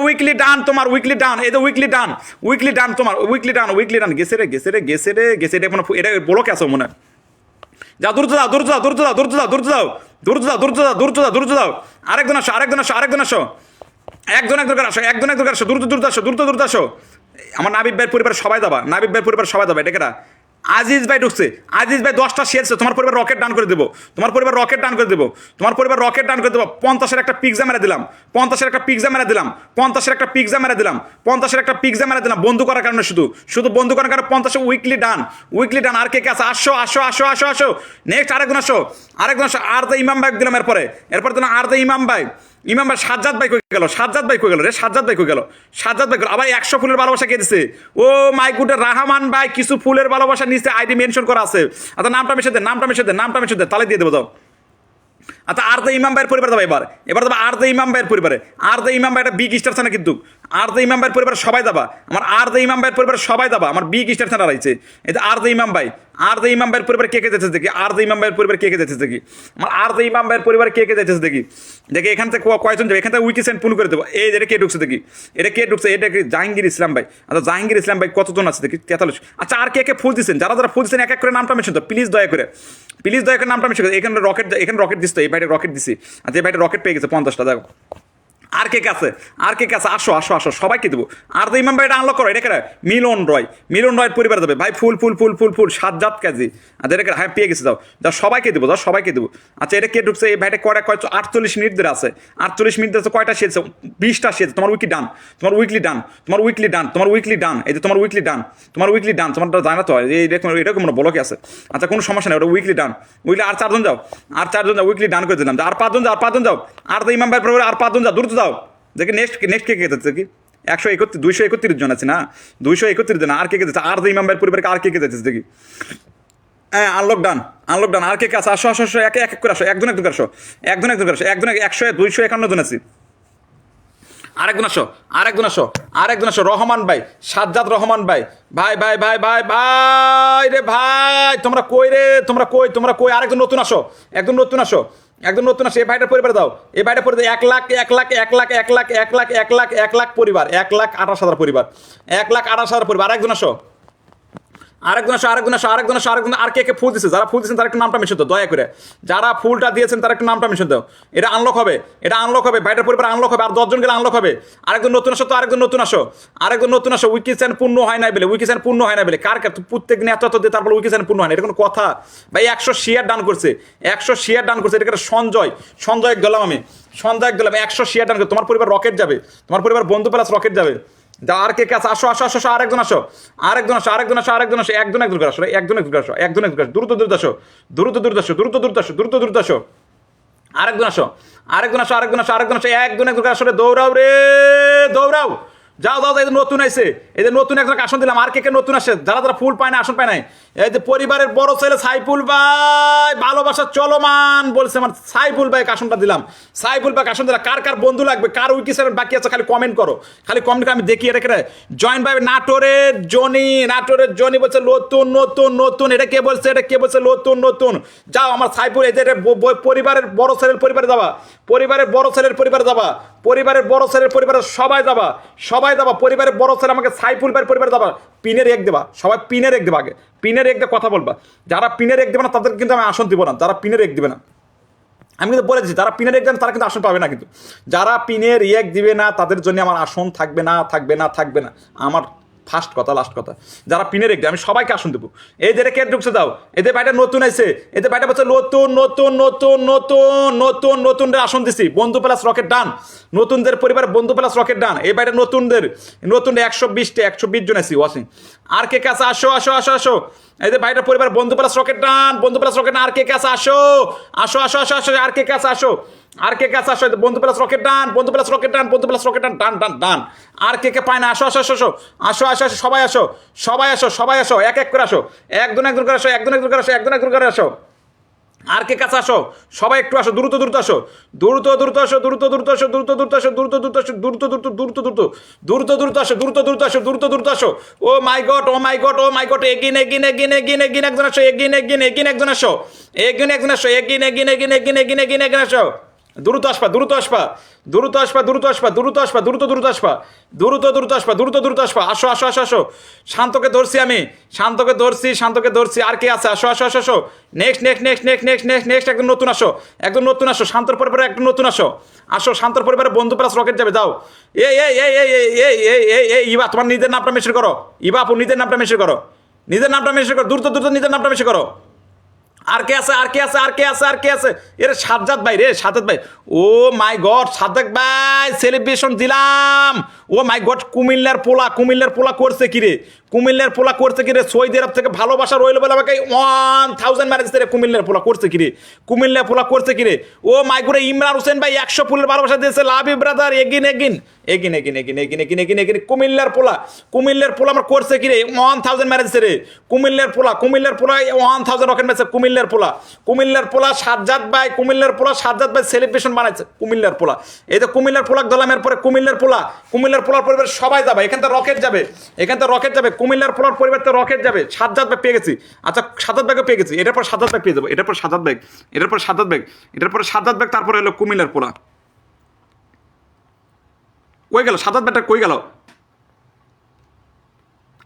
উইকলি ডান তোমার উইকলি ডান তোমার উইকলি ডান গেছে রে এটা বলো কে আছো মনে যা দূর যাও আরেকজন আসো একজন আসো দ্রুত আসো আমার নাবিব ভাইয়ের পরিবার সবাই যাবা এটা কেটা আজিজ ভাই ঢুকছে 10টা শেয়ার তোমার পরিবার রকেট ডান করে দেবো 50-এর একটা পিজ্জা মেরে দিলাম 50-এর একটা পিজ্জা মেরে দিলাম বন্ধু করার কারণে শুধু বন্ধু করার কারণে 50 উইকলি ডান আর কে আছে আসো নেক্সট আরেকজন আসো আর দ্য ইমাম ভাই দিলাম এরপরে দিলাম আর দ্য ইমাম ভাই সাজ্জাদ ভাই কই গেল আবার 100 ফুলের ভালোবাসা কে দিছে ও মাই গুড রাহমান ভাই কিছু ফুলের ভালোবাসা নিচে আইডি মেনশন করা আছে আচ্ছা নামটা মেশে দে তাহলে দিয়ে দেবো দাও আচ্ছা আর দ্য ইমাম ভাইয়ের পরিবার যাবে এবার যাবে আর দ্য ইমাম ভাইয়ের পরিবারে আর দ্য ইমাম ভাই একটা বিগ স্টার না কিন্তু আর দ্য ইমাম ভাইয়ের পরিবার সবাই যাবা আমার বিগ স্টার ছাড়া রয়েছে এই যে আর দ্য ইমাম ভাইয়ের পরিবার কে যেতেছে দেখি আমার আর দ্য ইমাম ভাইয়ের পরিবার কে যেতেছে দেখি এখান থেকে কয়জন যাবে এখান থেকে উইকি সেন্ড পূর্ণ করে দেবো এই এটা কে ঢুকছে দেখি এটা জাহাঙ্গীর ইসলাম ভাই আচ্ছা জাহাঙ্গীর ইসলাম ভাই কতজন আছে দেখি 43 আচ্ছা আর কে ফুল দিচ্ছেন যারা ফুল দিচ্ছেন এক করে নামটা মেশন তো প্লিজ দয়া করে নামটা মেশন এখানে রকেট দিস তো এই ভাইটা রকেট দিছি আচ্ছা এই ভাইটা রকেট পেয়ে গেছে 50টা দেখো আর কে কাছে আসো সবাইকে দেবো আর দ্য ইমাম ভাইটা আনলক করো এটা কেন মিলন রয়ের পরিবার দেবে ভাই ফুল সাজ্জাদ কাজী আচ্ছা এটা হ্যাঁ পেয়ে গেছে যাও সবাইকে দেবো আচ্ছা এটা কে ঢুকছে এই ভাইটা কয়টা 48 মিনিট ধরে আছে 48 মিনিট ধরে কয়টা শেষ 20টা শেষ তোমার উইকলি ডান এই যে তোমার উইকলি ডান তোমার জানা তো এই এরকম বলো কি আছে আচ্ছা কোনো সমস্যা নেই ওটা উইকলি ডান আর 4 জন যাও উইকলি ডান করে দিলাম আর 5 জন যাও আর দ্য ইমাম ভাই পরিবার আর 5 জন যাও দ্রুত যাও দেখি নেক্সট কে যাচ্ছে কি 231 জন আছে না 231 জন আর কে যাচ্ছে আর দ্য ইমাম ভাইয়ের পরিবারকে আর কে যাচ্ছে দেখি হ্যাঁ আনলক ডান আর কে আছে আসো এক করে আসো একজন করে আসো 151 জন আছে আরেকজন আসো রহমান ভাই সাজ্জাদ রহমান ভাই রে ভাই তোমরা কই আরেকজন নতুন আসো একদম নতুন আসে এই ভাইটার পরিবার দাও এই ভাইটার পরিবার 1 লাখ পরিবার 1,28,000 পরিবার 1,28,000 পরিবার আরেকজন আসো আরেকজন আসো, আরেকজন আসো, আরেকজন আসো, আরেকজন। আর কে কে ফুল দিচ্ছে, যারা ফুল দিচ্ছেন তারা একটু নামটা মিশে দাও দয়া করে। যারা ফুলটা দিয়েছেন তারা একটু নামটা মিশে দাও। এটা আনলক হবে, এটা আনলক হবে, বাইরের পরিবার আনলক হবে, আর 10 জন গেলে আনলক হবে। আরেকজন নতুন আসো, তো আরেকজন নতুন আসো, আরেকজন নতুন আসো। উইকিচ্যান পূর্ণ হয় নাই বলে, উইকিচ্যান পূর্ণ হয় না বলে, কার কার প্রত্যেক দিন এত দিয়ে তারপর উইকিচ্যান পূর্ণ হয় না, এটা কোনো কথা ভাই? 100 শেয়ার ডান করছে, 100 শেয়ার ডান করছে, এটা সঞ্জয়, সঞ্জয় গেলাম আমি, সঞ্জয় গেলাম 100 শেয়ার ডান করছে। তোমার পরিবার রকেট যাবে, তোমার পরিবার বন্ধু প্লাস রকেট যাবে। যা আর কে কাছে আসো, আসো, আসো, আসো, আরেকজন আসো, আরেকজন আসো, আরেকজন আসো, আরেকজন আসো, একজন একজন করে আসো, একজন একজন করে আসো, একজন একজন করে আসো, দ্রুত দ্রুত আসো, দ্রুত দ্রুত আসো, দ্রুত দ্রুত আসো, দ্রুত দ্রুত আসো, আরেকজন আসো, আরেকজন আসো, আরেকজন আসো, আরেকজন আসো, একজন একজন করে আসো রে, দৌড়াও রে, দৌড়াও, যাও যাও, এদের নতুন আইছে, এদের নতুন একজনকে আসন দিলাম। আর কে কে নতুন আসে, যারা যারা ফুল পায় না, আসন পায় নাই, এই যে পরিবারের বড় ছেলে সাইফুল ভাই, ভালোবাসা চলমান বলছে আমার, সাইফুল ভাই আসনটা দিলাম, সাইফুল ভাই আসন দিলাম। কার কার বন্ধু লাগবে, কার উইকিসের বাকি আছে, খালি কমেন্ট করো, খালি কমেন্ট করে আমি দেখি এটা কে। জয়েন ভাই, নাটোরের জনি, নাটোরের জনি বলছে নতুন নতুন নতুন, এটা কে বলছে, এটা কে বলছে নতুন নতুন। যাও আমার সাইফুল, এদের পরিবারের বড় ছেলের পরিবারে যাবা, পরিবারের বড় ছেলের পরিবারে যাবা, পরিবারের বড় ছেলের পরিবারে সবাই যাবা, সবাই যাবা, পরিবারের বড় ছেলে আমাকে সাইফুল ভাইয়ের পরিবারে যাবা। পিনের এক দেবা, সবাই পিনের এক দেবা, আগে পিনের এক দিয়ে কথা বলবা। যারা পিনের এক দেবে না তাদের কিন্তু আমি আসন দিব না, যারা পিনের এক দিবে না, আমি কিন্তু বলে দিচ্ছি, যারা পিনের এক দেবে না তারা কিন্তু আসন পাবে না, কিন্তু যারা পিনের এক দিবে না তাদের জন্য আমার আসন থাকবে না, থাকবে না, থাকবে না। আমার ফার্স্ট কথা, লাস্ট কথা, যারা পিনের এক দেবে আমি সবাইকে আসন দেবো। এই যে কে ঢুকছে দাও, এদের বাইরে নতুন আইছে, এদের বাইরে বলছে নতুন নতুন নতুন নতুন নতুন নতুনদের আসন দিছি, বন্ধু প্লাস রকেট ডান, নতুনদের পরিবার বন্ধু প্লাস রকেট ডান। এই বাইরে নতুনদের, নতুন 120 জন আছি ওয়াসিং। আর কে কাছে আসো, আসো, আসো, আসো, এই যে বাইরের পরিবার বন্ধু প্লাস রকেট ডান, বন্ধু প্লাস রকেট ডান। আর কে কাছে আসো, আসো, আসো, আসো, আসো, আর কে কাছে আসো, আর কে কাছে আসো, বন্ধু প্লাস রকেট ডান, বন্ধু প্লাস রকেট ডান, বন্ধু প্লাস রকেট ডান, ডান ডান ডান। আর কে কে পায় না, আসো, আসো, আসো, আসো, আসো, আসো, আসো, সবাই আসো, সবাই আসো, সবাই আসো, এক এক করে আসো, একজন একজন করে আসো, একজন একজন করে আসো, একজন একজন করে আসো। আর কে কাছে আসো, সবাই একটু আসো, দ্রুত দ্রুত আসো, দ্রুত দ্রুত আসো, দ্রুত দ্রুত আসো, দ্রুত দ্রুত আসো, দ্রুত দ্রুত আসো, দ্রুত দ্রুত দ্রুত দ্রুত দ্রুত দ্রুত আসো, দ্রুত দ্রুত আসো, দ্রুত দ্রুত আসো। ও my god, O my god, O my god, এগিন again again again এগিন একজন আসো, এগিন এগিন এগিন একজন আসো, এগিন একজন আসো, এগিন again again again again again এগিন আসো। দ্রুত আসবা, দ্রুত আসবা, দ্রুত আসবা, দ্রুত আসবা, দ্রুত আসবা, দ্রুত দ্রুত আসবা, দ্রুত দ্রুত আসবা, দ্রুত দ্রুত আসবা, আসো, আসো, আসো, আসো। শান্তকে ধরছি আমি, শান্তকে ধরছি, শান্তকে ধরছি। আর কে আছে, আসো, আসো, আসো, আসো। Next next next next next next next একজন নতুন আসো, একজন নতুন আসো, শান্তর পরিবারে একজন নতুন আসো, আসো, শান্তর পরিবারে বন্ধু প্লাস রকেট যাবে, যাও। এই এই এই এই এই এই এই এই ইবা, তোমার নিজের নামটা মেনশন করো, ইবা আপু নিজের নামটা মেনশন করো, নিজের নামটা মেনশন করো, দ্রুত দ্রুত নিজের নামটা মেনশন করো। আর কে আছে, আর কে আছে, আর কে আছে, আর কে আছে, এর সাজ্জাদ ভাই রে, সাজ্জাদ ভাই। ও মাই গড, সাজ্জাদ ভাই সেলিব্রেশন দিলাম। ও মাই গড, কুমিল্লার পোলা, কুমিল্লার পোলা করছে কি রে, কুমিল্লার পোলা করছে কি রে, সৌদি আরব থেকে ভালোবাসা রইল বলে আমাকে 1000 ম্যারেজ রে, কুমিল্লার পোলা করছে কি রে, কুমিল্লার পোলা করছে কি রে। ও মাই গড, ইমরান হোসেন ভাই 100 ফুলের ভালোবাসা দিয়েছে, লাভ you brother, এগিন again again again again again again again এগিন। কুমিল্লার পোলা, কুমিল্লার পোলা আমার করছে কি রে, 1000 ম্যারেজ রে, কুমিল্লার পোলা, কুমিল্লার পোলা 1000 রকেট ম্যারেজ, কুমিল্লার পোলা, কুমিল্লার পোলা সাজ্জাদ ভাই, কুমিল্লার পোলা সাজ্জাদ ভাই সেলিব্রেশন বানাইছে, কুমিল্লার পোলা। এই তো কুমিল্লার পোলা দলামের পরে কুমিল্লার পোলা, কুমিল্লার পোলার পরিবার সবাই যাবে, এখান থেকে রকেট যাবে, এখান থেকে রকেট যাবে, কুমিল্লার পোলার পরিবার তো রকেট যাবে। সাজ্জাদ ভাই পেয়ে গেছি, আচ্ছা সাজ্জাদ ভাইকে পেয়ে গেছি, এটার পর সাজ্জাদ ভাই পেয়ে যাবো, এটার পর সাজ্জাদ ভাই, এটার পর সাজ্জাদ ভাই, এটার পর সাজ্জাদ ভাই, তারপরে হলো কুমিল্লার পোলা। কই গেল সাজ্জাদ ভাইটা, কই গেল?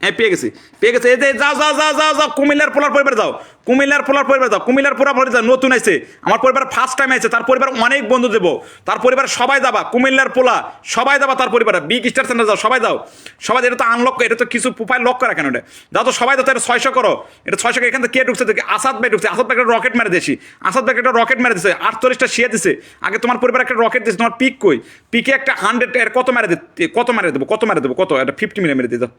হ্যাঁ পেয়ে গেছি, পেয়ে গেছে। এই যে যাও যাও যাও যাও যাও, কুমিল্লার পোলার পরিবার যাও, কুমিল্লার পোলার পরিবার যাও, কুমিল্লার পোলার পরিবার যাও, নতুন আইছে আমার পরিবার, ফার্স্ট টাইম আইছে, তার পরিবার অনেক বন্ধু দেবো, তার পরিবার সবাই যাবা, কুমিল্লার পোলা সবাই যাবা, তার পরিবার বিগ স্টার সেন্টার যাও, সবাই যাও, সবাই। এটা তো আনলক, এটা তো কিছু প্রোফাইল লক করা কেন, এটা যাও তো সবাই যাও, এটা 600 করো, এটা 600। এখান থেকে কে ঢুকছে দেখি, আসাদ ভাই ঢুকছে, আসাদ ভাই একটা রকেট মেরে দিয়েছি, আসাদ ভাই একটা রকেট মেরে দিচ্ছে, 48টা শিয়া দিছে। আগে তোমার পরিবার একটা রকেট দিচ্ছে, তোমার পিক কই, পিকে একটা 100 এর কত মেরে কত মেরে দেবো, কত মেরে দেবো, কত এটা 50 মিলে মেরে দিয়ে যাও,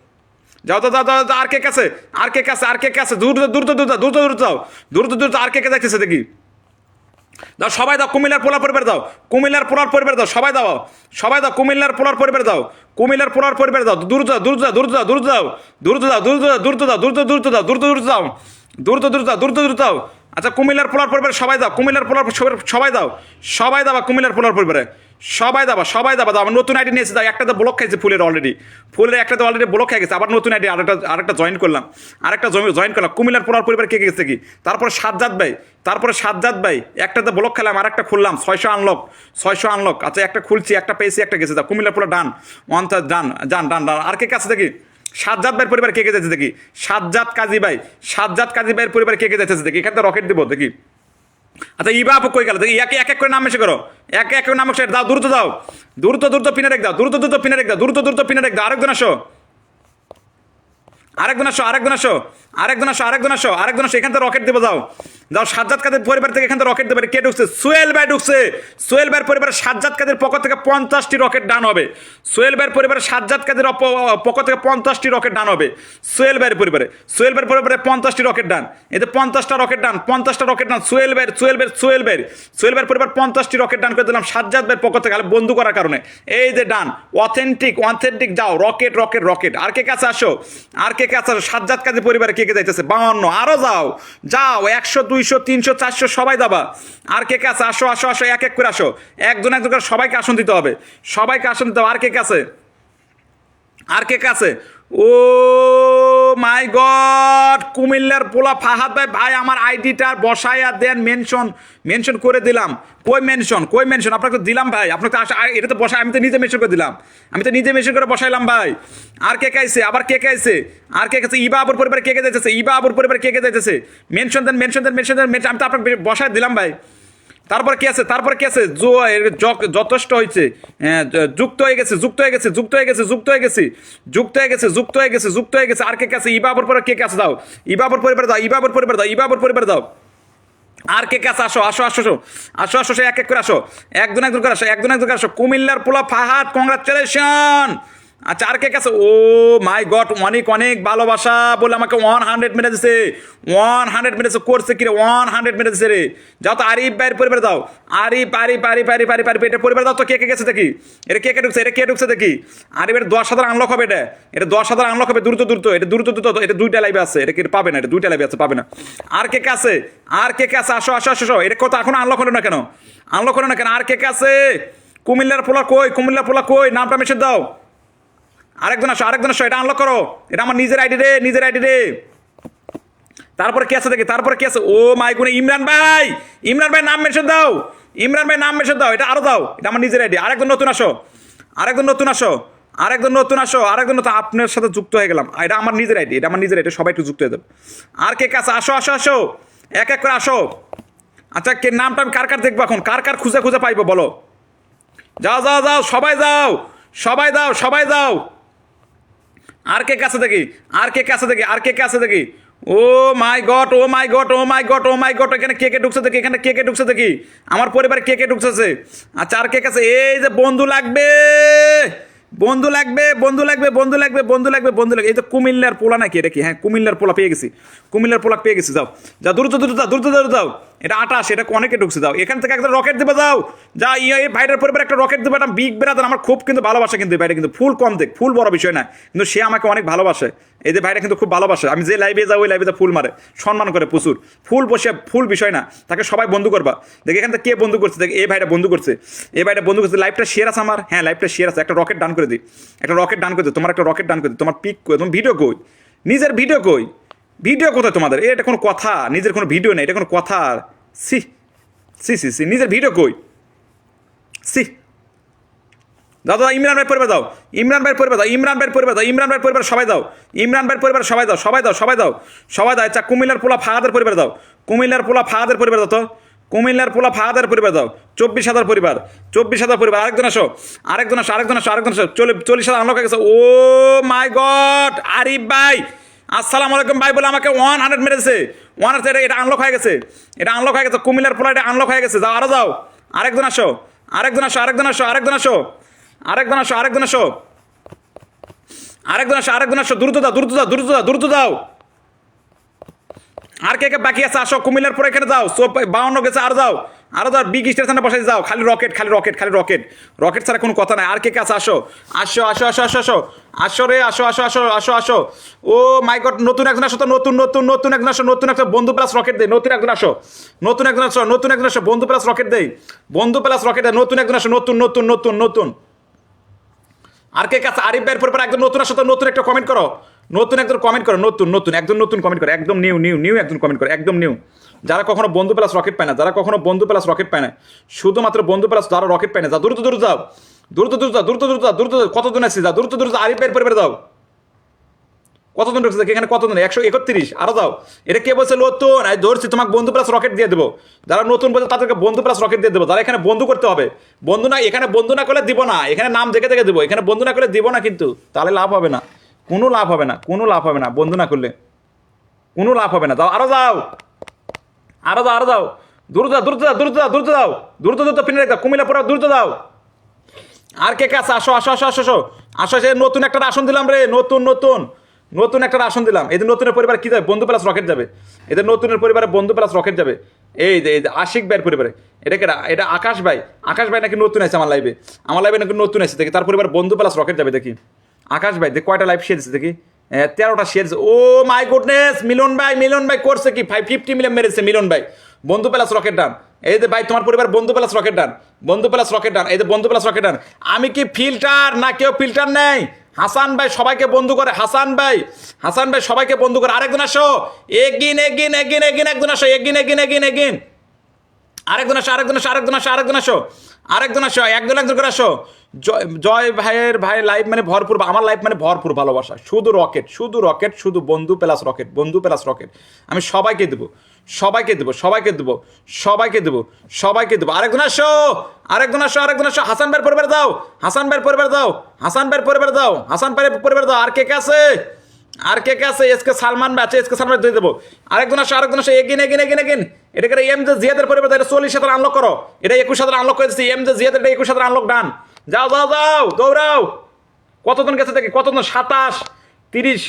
যাও তো যাও যাও। আর কে কাছে, আর কে কাছে, আর কে কাছে, দ্রুত দ্রুত দ্রুত দ্রুত দ্রুত যাও, দ্রুত দ্রুত। আর কে কে যাইতেছে দেখি, দাও সবাই দাও, কুমিল্লার পোলার পরিবার দাও, কুমিল্লার পোলার পরিবার দাও, সবাই দাও, সবাই দাও, কুমিল্লার পোলার পরিবার দাও, কুমিল্লার পোলার পরিবার দাও, দ্রুত যাও, দ্রুত যাও, দ্রুত যাও, দ্রুত যাও, দ্রুত যাও, দ্রুত যাও, দ্রুত যাও, দ্রুত দ্রুত যাও, দ্রুত দ্রুত যাও, দ্রুত দ্রুত যাও, দ্রুত দ্রুত যাও। আচ্ছা কুমিল্লার পোলার পরিবার সবাই দাও, কুমিল্লার পোলার সবাই দাও, সবাই দাবা, কুমিল্লার পোলার পরিবারে সবাই দাবা, সবাই দাবা। দাও আমার নতুন আইডি নিয়েছে, দাও একটাতে ব্লক খাইছে ফুলের, অলরেডি ফুলের একটাতে অলরেডি ব্লক খেয়ে গেছে, আবার নতুন আইডি আরেকটা জয়েন করলাম, আরেকটা জয়েন করলাম। কুমিল্লার পোলার পরিবার কে গেছে কি, তারপরে সাজ্জাদ ভাই, তারপরে সাজ্জাদ ভাই একটাতে ব্লক খেলাম, আর একটা খুললাম, 600 আনলক, 600 আনলক। আচ্ছা একটা খুলছি, একটা পেয়েছি, একটা গেছে, দাও কুমিল্লার পোলা ডান, ডান ডান ডান। আর কে কাছে দেখি, সাজ্জাদ ভাইয়ের পরিবার কে কে যাচ্ছে দেখি, সাজ্জাদ কাজী ভাইয়ের পরিবার কে কে যাচ্ছে দেখি, এখানে তো রকেট দিব দেখি। আচ্ছা ইবা আপু কই গেল দেখি, এক এক করে নাম মেশে করো, এক এক করে নাম মেশে দাও, দ্রুত দাও, দ্রুত পিনে রেখ দাও, দ্রুত পিনে রেখ দাও, দ্রুত পিনে রেখ দাও। আরেকজন আসো, আরেকজন আসো, এখান থেকে রকেট দেবো, যাও সাজ্জাদ কাদের পরিবার থেকে এখান থেকে রকেট দেবে। কে ঢুকছে? সোহেল ভাই ঢুকছে। সোহেল ভাইয়ের পরিবারের সাজ্জাদ কাদের পক্ষ থেকে 50টি রকেট ডান হবে। সোহেল ভাইয়ের পরিবারের সাজ্জাদ কাদের পক্ষ থেকে 50টি রকেট ডান হবে। সোহেল ভাইয়ের পরিবারে 50টি রকেট ডান, এতে 50টা রকেট ডান, 50টা রকেট ডান। সোহেল ভাইয়ের পরিবার 50টি রকেট ডান করে দিলাম সাজ্জাদ ভাইয়ের পক্ষ থেকে, বন্ধু করার কারণে। এই যে ডান, অথেন্টিক যাও, রকেট। আর কে কাছে আসো, সাজ্জাদ কাজী পরিবারে কে কে যাইতেছে? 52। আরো যাও 100 200 300 400 সবাই দাবা। আর কে কাছে আসো, এক এক করে আসো, একজন করে সবাইকে আসন দিতে হবে, আর কে কাছে? ও মাই গড, কুমিল্লার পোলা ফাহাদ ভাই আমার আইডিটা বসাইয়া দেন, মেনশন করে দিলাম। কই মেনশন আপনাকে দিলাম ভাই, আপনাকে এটা তো বসাই, আমি তো নিজে মেনশন করে দিলাম, মেনশন করে বসাইলাম ভাই। আর কে কাইছে? আর কে কাছে? ইবা আবুর পরিবারে কে কে যাইতেছে? মেনশন দেন, আমি তো আপনাকে বসাই দিলাম ভাই। তারপর কি আছে? যথেষ্ট হয়েছে, যুক্ত হয়ে গেছে। আর কে কাছে? ইবাবুর পরে কে কাছে? দাও ইবাবুর পরিবার দাও। আর কে কাছে? আসো, এক এক করে আসো, একজন করে আসো। কুমিল্লার পোলা ফাহাদ, কংগ্রাচুলেশন। আচ্ছা আর কে কাছে? ও মাই গড, অনেক ভালোবাসা বলে আমাকে 100 মেরে দিছে, 100 মেরেছে। করছে কি রে? 100 মেরে দিছে রে। যাও তো আরিফ ভাইয়ের পরিবার দাও, আরিফ এটা পরিবার দাও তো। কে গেছে দেখি, এটা কে ঢুকছে দেখি। আরিফের 10,000 আনলক হবে, এটা 10,000 আনলক হবে। দ্রুত এটা এটা 2টা লাইভে আছে, এটা কি পাবে না? এটা 2টা লাইভে আছে, পাবে না। আর কে কাছে? আসো। এটা কত এখন আনলক হলো না কেন? আর কে কাছে? কুমিল্লার পোলা কই? নামটা মেসেজ দাও। আরেকজন আসো, এটা আনলক করো, এটা আমার নিজের আইডি রে। তারপরে কি আছে দেখি, ও মাই গুনে ইমরান ভাই নাম মেনশন দাও, এটা আরো দাও, এটা আমার নিজের আইডি। আরেকজন নতুন আসো, আপনার সাথে যুক্ত হয়ে গেলাম, এটা আমার নিজের আইডি, সবাই একটু যুক্ত হয়ে যাবে। আর কে কাছে? আসো, এক এক করে আসো। আচ্ছা কে নামটা আমি কার দেখবো এখন, কার খুঁজে পাইবো বলো? যাও, সবাই দাও। আর কে কাছে দেখি? ও মাই গড, এখানে কে ঢুকছে দেখি, আমার পরিবারে কে ঢুকছে? আচ্ছা আর কে কাছে? এই যে বন্ধু লাগবে। এই তো কুমিল্লার পোলা নাকি এটা কি? হ্যাঁ কুমিল্লার পোলা পেয়ে গেছি, যাও দ্রুত দাও। এটা 28, এটা অনেকে ঢুকছে, যাও এখান থেকে একটা রকেট দেবে, যাও এই ভাইটার পরিবার একটা রকেট দেবে। একটা বিগ ব্রাদার আমার খুব কিন্তু ভালোবাসে, কিন্তু ভাইটা কিন্তু ফুল কম দেখ, ফুল বড় বিষয় না, কিন্তু সে আমাকে অনেক ভালোবাসে। এই যে ভাইটা কিন্তু খুব ভালোবাসে, আমি যে লাইভে যাই ওই লাইভে ফুল মারে, সম্মান করে প্রচুর। ফুল বিষয় না, তাকে সবাই বন্ধু করবা। দেখে এখান থেকে কে বন্ধু করছে? দেখ এই ভাইটা বন্ধু করছে, লাইভটা শেয়ার আছে আমার, হ্যাঁ লাইভটা শেয়ার আছে। একটা রকেট ডান করে দিই, তোমার একটা রকেট ডান করে দিই। তোমার পিক কই? তোমার ভিডিও কই? নিজের ভিডিও কই? ভিডিও কোথায় তোমাদের? এটা কোনো কথা? নিজের কোনো ভিডিও নেই, এটা কোনো কথা? সি নিজের ভিডিও কই? দাদা ইমরান ভাইয়ের পরিবার দাও, সবাই দাও, আচ্ছা কুমিল্লার পোলা ফাহাদের পরিবার দাও, তো কুমিল্লার পোলা ফাহাদের পরিবার দাও। 24,000 পরিবার, আরেকজন আসো, 40,000 আনলক হয়ে গেছে। ও মাই গড, আরিফ ভাই আসসালামু আলাইকুম ভাই বলে আমাকে 100 মেরেছে, 100। এটা আনলক হয়ে গেছে, কুমিল্লার পোলা, এটা আনলক হয়ে গেছে। যাও আরো যাও, আরেকজন আসো, দ্রুত দাও। আর কে বাকি আছে? আসো কুমিল্লার পরে এখানে যাও, 52 গেছে, আরো যাও, বিগ স্টেশনে বসে যাও। খালি রকেট ছাড়া কোনো কথা নাই। আর কে কাছে? আসো। ও মাই গড, নতুন একজন আসো তো, নতুন একজন আসো, বন্ধু প্লাস রকেট দেয়। নতুন একজন আসো, বন্ধু প্লাস রকেট দেয়, নতুন একজন আসো, নতুন। আর কে কাছে? আরিফ ভাইয়ের পর একজন নতুন আসো তো, নতুন একজন কমেন্ট করো, একজন কমেন্ট করো, কমেন্ট করো, একদম নিউ একজন কমেন্ট করো, একদম নিউ। যারা কখনো বন্ধু প্লাস রকেট পায় না, শুধুমাত্র বন্ধু প্লাস যারা রকেট পায় না, যা দ্রুত যাও, কতজন আছে? যা দ্রুত আরিফ ভাইয়ের পরিবারে দাও, কতজন ঢুকছে দেখি এখানে, কতজন, 131, আরো দাও। এটা কে বলছে নতুন? আমি ধরছি, তোমাকে বন্ধু প্লাস রকেট দিয়ে দেবো। যারা নতুন বলছে তাদেরকে বন্ধু প্লাস রকেট দিয়ে দেবো। যারা এখানে বন্ধু করতে হবে, বন্ধু না, এখানে বন্ধু না করলে দিব না, এখানে নাম দেখে দেখে দেবো, এখানে বন্ধু না করলে দিব না, কিন্তু তাহলে লাভ হবে না, কোনো লাভ হবে না, কোনো লাভ হবে না, বন্ধু না করলে কোনো লাভ হবে না। যাও, আরো যাও, আরো দাও, আরো দাও, দ্রুত দাও, দ্রুত দাও, দ্রুত দাও, দ্রুত দাও, দ্রুত দ্রুত পিনে দাও, কুমিল্লা পুরো দ্রুত দাও। আর কে কে আছে? আসো আসো আসো আসো আসো আসো, সে নতুন একটা আসন দিলাম রে, নতুন নতুন নতুন একটা আসন দিলাম। এদের নতুনের পরিবার কি যাবে? বন্ধু প্লাস রকেট যাবে। এদের নতুনের পরিবারে বন্ধু প্লাস রকেট যাবে। এই যে আশিক ভাইয়ের পরিবারে, এটা কেটা? এটা আকাশ ভাই। আকাশ ভাই নাকি নতুন আছে আমার লাইভে, আমার লাইভে নাকি নতুন আছে দেখি, তার পরিবার বন্ধু প্লাস রকেট যাবে দেখি। আকাশ ভাই দেখ কয়টা লাইভ শেয়ার দিচ্ছে দেখি, 13টা শেয়ার। ও মাই গুডনেস, মিলন ভাই করছে কি? 50 মিলিয়ন মেরেছে মিলন ভাই। বন্ধু প্লাস রকেট ডান। এই যে ভাই তোমার পরিবার বন্ধু প্লাস রকেট ডান, বন্ধু প্লাস রকেট ডান, এই যে বন্ধু প্লাস রকেট ডান। আমি কি ফিল্টার না? কেউ ফিল্টার নেই। হাসান ভাই সবাইকে বন্ধু করে, হাসান ভাই সবাইকে বন্ধু করে। আরেকজন আসো, এগিন এগিন এগিন এগিন, একজন আসো, এগিন এগিন এগিন এগিন, আরেকজন আসো, আরেকজন আসো, আরেকজন আসো, আরেকজন আসো, আরেকজন আসো, একজন একজন করে আসো। জয় ভাইয়ের ভাই লাইভ মানে ভরপুর, আমার লাইভ মানে ভরপুর ভালোবাসা, শুধু রকেট, শুধু রকেট, শুধু বন্ধু প্লাস রকেট, বন্ধু প্লাস রকেট। আমি সবাইকে দেবো, সবাইকে দেবো, সবাইকে দেবো, সবাইকে দেবো, সবাইকে দেবো। আরেকজন আসো, আরেকজন আসো, আরেকজন আসো। হাসান ভাইয়ের পরিবার দাও, হাসান ভাইয়ের পরিবার দাও, হাসান ভাইয়ের পরিবার দাও, হাসান ভাইয়ের পরিবার দাও। আর কে কে আছে? আর কে কে আছে? এসকে সালমান ভাই আছে, এসকে সালমান দিয়ে দেবো। আরেকজন আসো, আরেকজন আসো, এগিন এগিন এগিন এগিন। এটা করে এম জে জিয়াদের পরিবার, এটা 40,000 আনলক করো, এটা 21,000 আনলক করে দিচ্ছি। এম জে জিয়াদের এটা 21,000 আনলক ডান। যাও যাও যাও, দৌড়াও। কতজন গেছে দেখি, কতজন? 27, 30,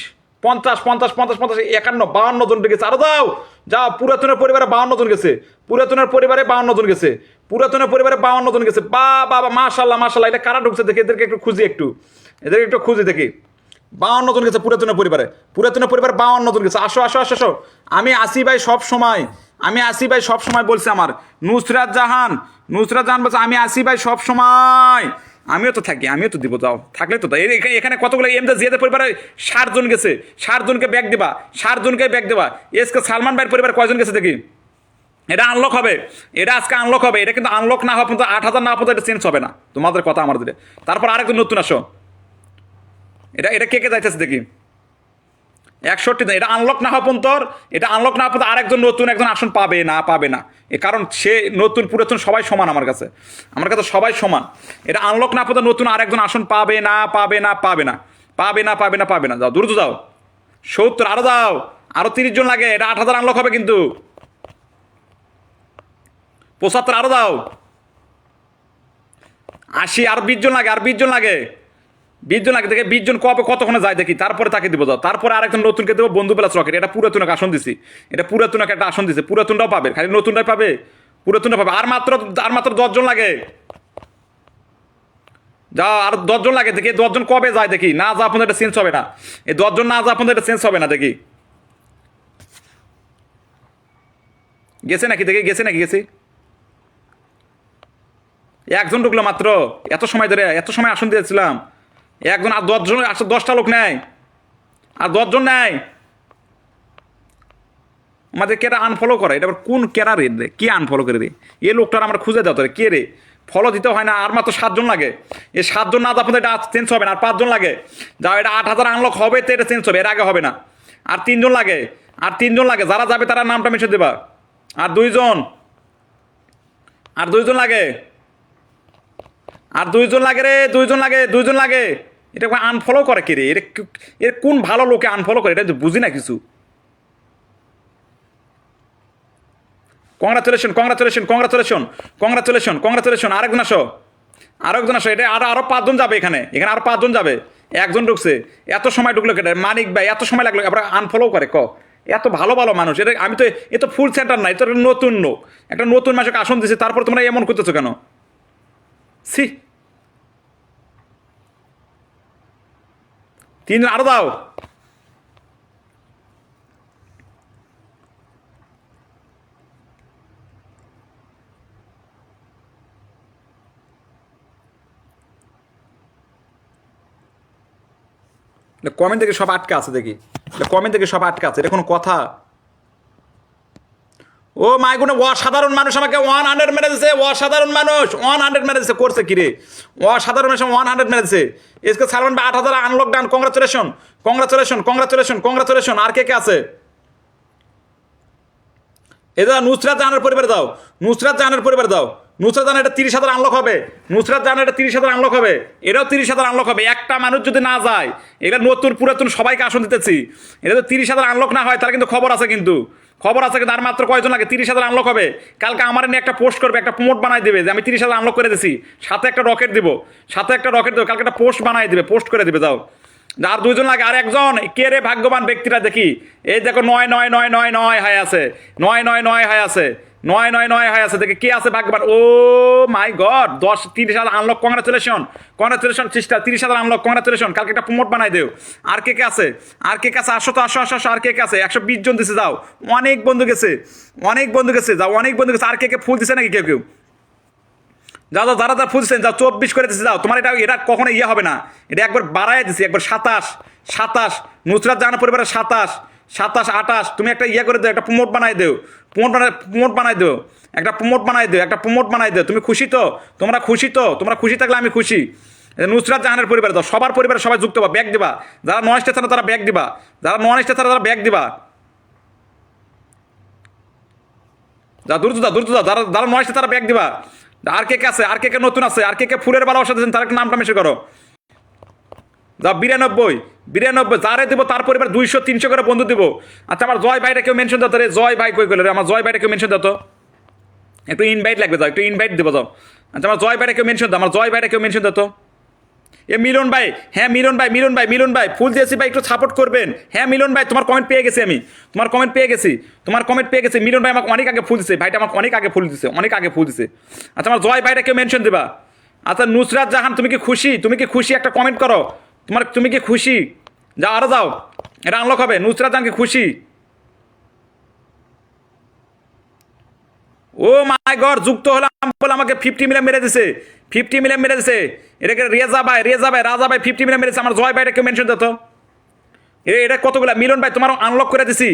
50, 50, 50, 50, 51, 52 জন গেছে। আরো যাও, যাও। পুরাতনের পরিবারে 52 জন গেছে, পুরাতনের পরিবারে 52 জন গেছে, পুরাতনের পরিবারে 52 জন গেছে। বা বাবা, মাশাল্লাহ মাশাল্লাহ। এটা কারা ঢুকছে দেখি, এদেরকে একটু খুঁজি, এদেরকে একটু খুঁজি দেখি। 52 জন গেছে পুরাতনের পরিবারে, পুরাতনের পরিবারে 52 জন গেছে। আসো আসো আসো আসো। আমি আসি ভাই সব সময়, আমি আসি ভাই সব সময় বলছি। আমার নুসরাত জাহান বলছে আমি আসি ভাই সব সময়। আমিও তো থাকি, আমিও তো দিব, যাও থাকলে তো। এখানে কতগুলো এমদা জিয়াদের পরিবারে 60 জন গেছে, 60 জনকে ব্যাগ দিবা, 60 জনকে ব্যাগ দেবা। এসকে সালমান ভাইয়ের পরিবার কয়জন গেছে দেখি। এটা আনলক হবে, এটা আজকে আনলক হবে। এটা কিন্তু আনলক না হওয়া পর্যন্ত, 8,000 না পর্যন্ত এটা চেঞ্জ হবে না, তোমাদের কথা আমার দিলে। তারপর আরেকজন নতুন আসো। এটা কে কে যাইতেছে দেখি। 61 এটা আনলক না হওয়া পর্যন্ত, এটা আনলক না হওয়া পর্যন্ত আরেকজন নতুন একজন আসন পাবে না, পাবে না। এ কারণ সে নতুন পুরাতন সবাই সমান আমার কাছে, আমার কাছে সবাই সমান। এটা আনলক না পর্যন্ত নতুন আরেকজন আসন পাবে না, পাবে না, পাবে না, পাবে না, পাবে না, পাবে না। যাও দ্রুত যাও। 70 আরো দাও, আরো 30 জন লাগে। এটা 8,000 আনলক হবে কিন্তু। 75 আরো দাও। 80 আর 20 জন লাগে, আর 20 জন লাগে, 20 জন লাগে দেখে। 20 জন কবে কতক্ষণে যায় দেখি, তারপরে তাকে দিব। যাও, তারপরে আরেকজন নতুনকে দেবো বন্ধু প্লাস রকেট। এটা পুরাতনকে আসন দিছি, এটা পুরাতনকে একটা আসন দিছে, পুরাতনটাও পাবে, খালি নতুনটাই পাবে, পুরাতনটা পাবে। আর মাত্র 10 জন লাগে। যাও, আর 10 জন লাগে দেখি। 10 জন কবে যায় দেখি। না যা আপনাদের এটা চেঞ্জ হবে না, এই 10 জন না যা আপনাদের এটা চেঞ্জ হবে না দেখি। গেছে নাকি দেখি, গেছে নাকি, গেছি। একজন ঢুকলো মাত্র, এত সময় ধরে, এত সময় আসন দিয়েছিলাম। একজন, আর 10 জন, 10টা লোক নেয়, আর 10 জন নেয়। আমাদের কেরা আনফলো করে, এটা আবার কোন কেরা রে? কে আনফলো করে রে? এ লোকটার আমার খুঁজে দাও তোরে, কে রে? ফলো দিতে হয় না, আর মাত্র 7 জন লাগে। এই 7 জন না আপনাদের এটা চেঞ্জ হবে না, আর 5 জন লাগে। যাও, এটা 8,000 আনলক হবে তো এটা চেঞ্জ হবে, এর আগে হবে না। আর 3 জন লাগে, আর 3 জন লাগে। যারা যাবে তারা নামটা মিশে দেবা। আর 2 জন, আর 2 জন লাগে, আর 2 জন লাগে রে, 2 জন লাগে, 2 জন লাগে। এটা আনফলো করে কে রে? এর কোন ভালো লোকে আনফলো করে, এটা বুঝি না কিছু। Congratulation, congratulation, congratulation, congratulation, congratulation. আরেকজন আসো, আরেকজন আসো। এটা আরো 5 জন যাবে এখানে, এখানে আরো 5 জন যাবে। একজন ঢুকছে, এত সময় ঢুকলো কেটে? মানিক ভাই এত সময় লাগলো, আবার আনফলো করে ক? এত ভালো ভালো মানুষ। এটা আমি তো, এ তো ফুল সেন্টার নাই, তো নতুন লোক, একটা নতুন মানুষকে আসন দিছে, তারপর তোমরা এমন করতেছো কেন? সি, 3 জন আরো দাও। কমেন্ট থেকে সব আটকা আছে দেখি, কমেন্ট থেকে সব আটকা আছে, এটা কোনো কথা? ও মাই গুনে অসাধারণ মানুষ আমাকে 100 মেরে দিছে, অসাধারণ মানুষ 100 মেরে দিছে। করছে কি রে, অসাধারণ মানুষ 100 মেরে দিছে। এসকে সালমান ভাই 8000 আনলক ডান, কংগ্রাচুলেশন কংগ্রাচুলেশন কংগ্রাচুলেশন কংগ্রাচুলেশন। আর কে কে আছে? এটা নুসরাত জাহানের পরিবার দাও, নুসরাত জাহানের পরিবার দাও। নুসরাত জাহান এটা 30,000 আনলক হবে, নুসরাত জাহান এটা 30,000 আনলক হবে, এটাও 30,000 আনলক হবে। একটা মানুষ যদি না যায়, এটা নতুন পুরাতন সবাইকে আসন দিতেছি। এটা তো 30,000 আনলক না হয় তাহলে কিন্তু খবর আছে, কিন্তু খবর আছে কিন্তু। আর মাত্র কয়জন লাগে? 30,000 আনলক হবে। কালকে আমার নিয়ে একটা পোস্ট করবে, একটা প্রমোট বানাই দেবে যে আমি 30,000 আনলক করে দিছি, সাথে একটা রকেট দিব, সাথে একটা রকেট দেবো। কালকে একটা পোস্ট বানাই দিবে, পোস্ট করে দিবে। যাও, আর দুইজন লাগে। আর একজন কে রে ভাগ্যবান ব্যক্তিরা দেখি, এই দেখো 99999 হাই আছে, 999 হাই আছে, 999 হাই আছে। দেখে কে আছে ভাগ্যবান? Oh my god, 30,000 unlock, congratulation congratulation sister, 30,000 unlock, congratulation. কালকে একটা প্রমোট বানাই দেও। আর কে কে আছে? আর কে কে আছে? আসো তো, আসো আসো আসো। আর কে কে আছে? 120 জন দিছে। যাও, অনেক বন্ধু গেছে, অনেক বন্ধু গেছে। যাও, অনেক বন্ধু গেছে। আর কে কে ফুল দিছে নাকি কেউ কেউ? যাও যাও, যারা যারা ফুলছেন যাও, 24 করে দিচ্ছে। যাও, তোমার এটা এটা কখনো ইয়ে হবে না, এটা একবার বাড়াই দিছি, একবার 27 27। নুসরাত জাহান পরিবারের 27 27 28। তুমি একটা ইয়ে করে দেও, একটা প্রমোট বানাই দেও, প্রমোট বানাই দেও, একটা প্রমোট বানাই দেও, একটা প্রমোট বানাই দেও। তুমি খুশি তো? তোমরা খুশি তো? তোমরা খুশি থাকলে আমি খুশি। নুসরাত জাহানের পরিবার দাও, সবার পরিবারে সবাই যুক্ত হবা, ব্যাগ দিবা। যারা নন স্টেশন তারা ব্যাগ দিবা, যারা নন স্টেশন তারা ব্যাগ দিবা। যা দ্রুত দাও, দ্রুত দাও। যারা যারা নয় তারা ব্যাগ দিবা। আর কে কে আছে? আর কে কে নতুন আছে? আর কে কে ফুলের ভালোবাসা দিয়েছেন তার একটা নামটা মেশে করো। যা 92 92। যারে দেবো তার পরিবার 200 300 করে বন্ধু দিব। আচ্ছা, আমার জয় ভাইটা কেউ মেনশন দাও রে, জয় ভাই কই গেল রে? আমার জয় ভাইটা কেউ মেনশন দাও তো, একটু ইনভাইট লাগবে। যাও, একটু ইনভাইট দেবো। যাও, আচ্ছা আমার জয় ভাইটা কেউ মেনশন দাও, আমার জয় ভাইটা কেউ মেনশন দাও তো। এ মিলন ভাই, হ্যাঁ মিলন ভাই, মিলন ভাই, মিলন ভাই ফুল দিয়েছি ভাই, একটু সাপোর্ট করবেন। হ্যাঁ মিলন ভাই, তোমার কমেন্ট পেয়ে গেছি আমি, তোমার কমেন্ট পেয়ে গেছি, তোমার কমেন্ট পেয়ে গেছি। মিলন ভাই আমাকে অনেক আগে ফুল দিছে, ভাইটা আমাকে অনেক আগে ফুল দিছে, অনেক আগে ফুল দিছে। আচ্ছা, আমার জয় ভাইটা কেউ মেনশন দেবা। আচ্ছা নুসরাত জাহান, তুমি কি খুশি? তুমি কি খুশি? একটা কমেন্ট করো, তুমি কি খুশি? যাও, আরো যাও, এটা আনলক হবে। নুসরাত জাহান কি খুশি? ও মাই গড, যুক্ত হলাম বলে আমাকে 50 মিলিয়ন মেরে দিছে, 50 মিলিয়ন মেরে দিছে। এটাকে রেজা ভাই, রেজা ভাই, রাজা ভাই 50 মিলিয়ন মেরেছে। আমার জয় ভাইটা কেউ মেনশন দিত। এটা কতগুলা? মিলন ভাই তোমার আনলক করে দিছি,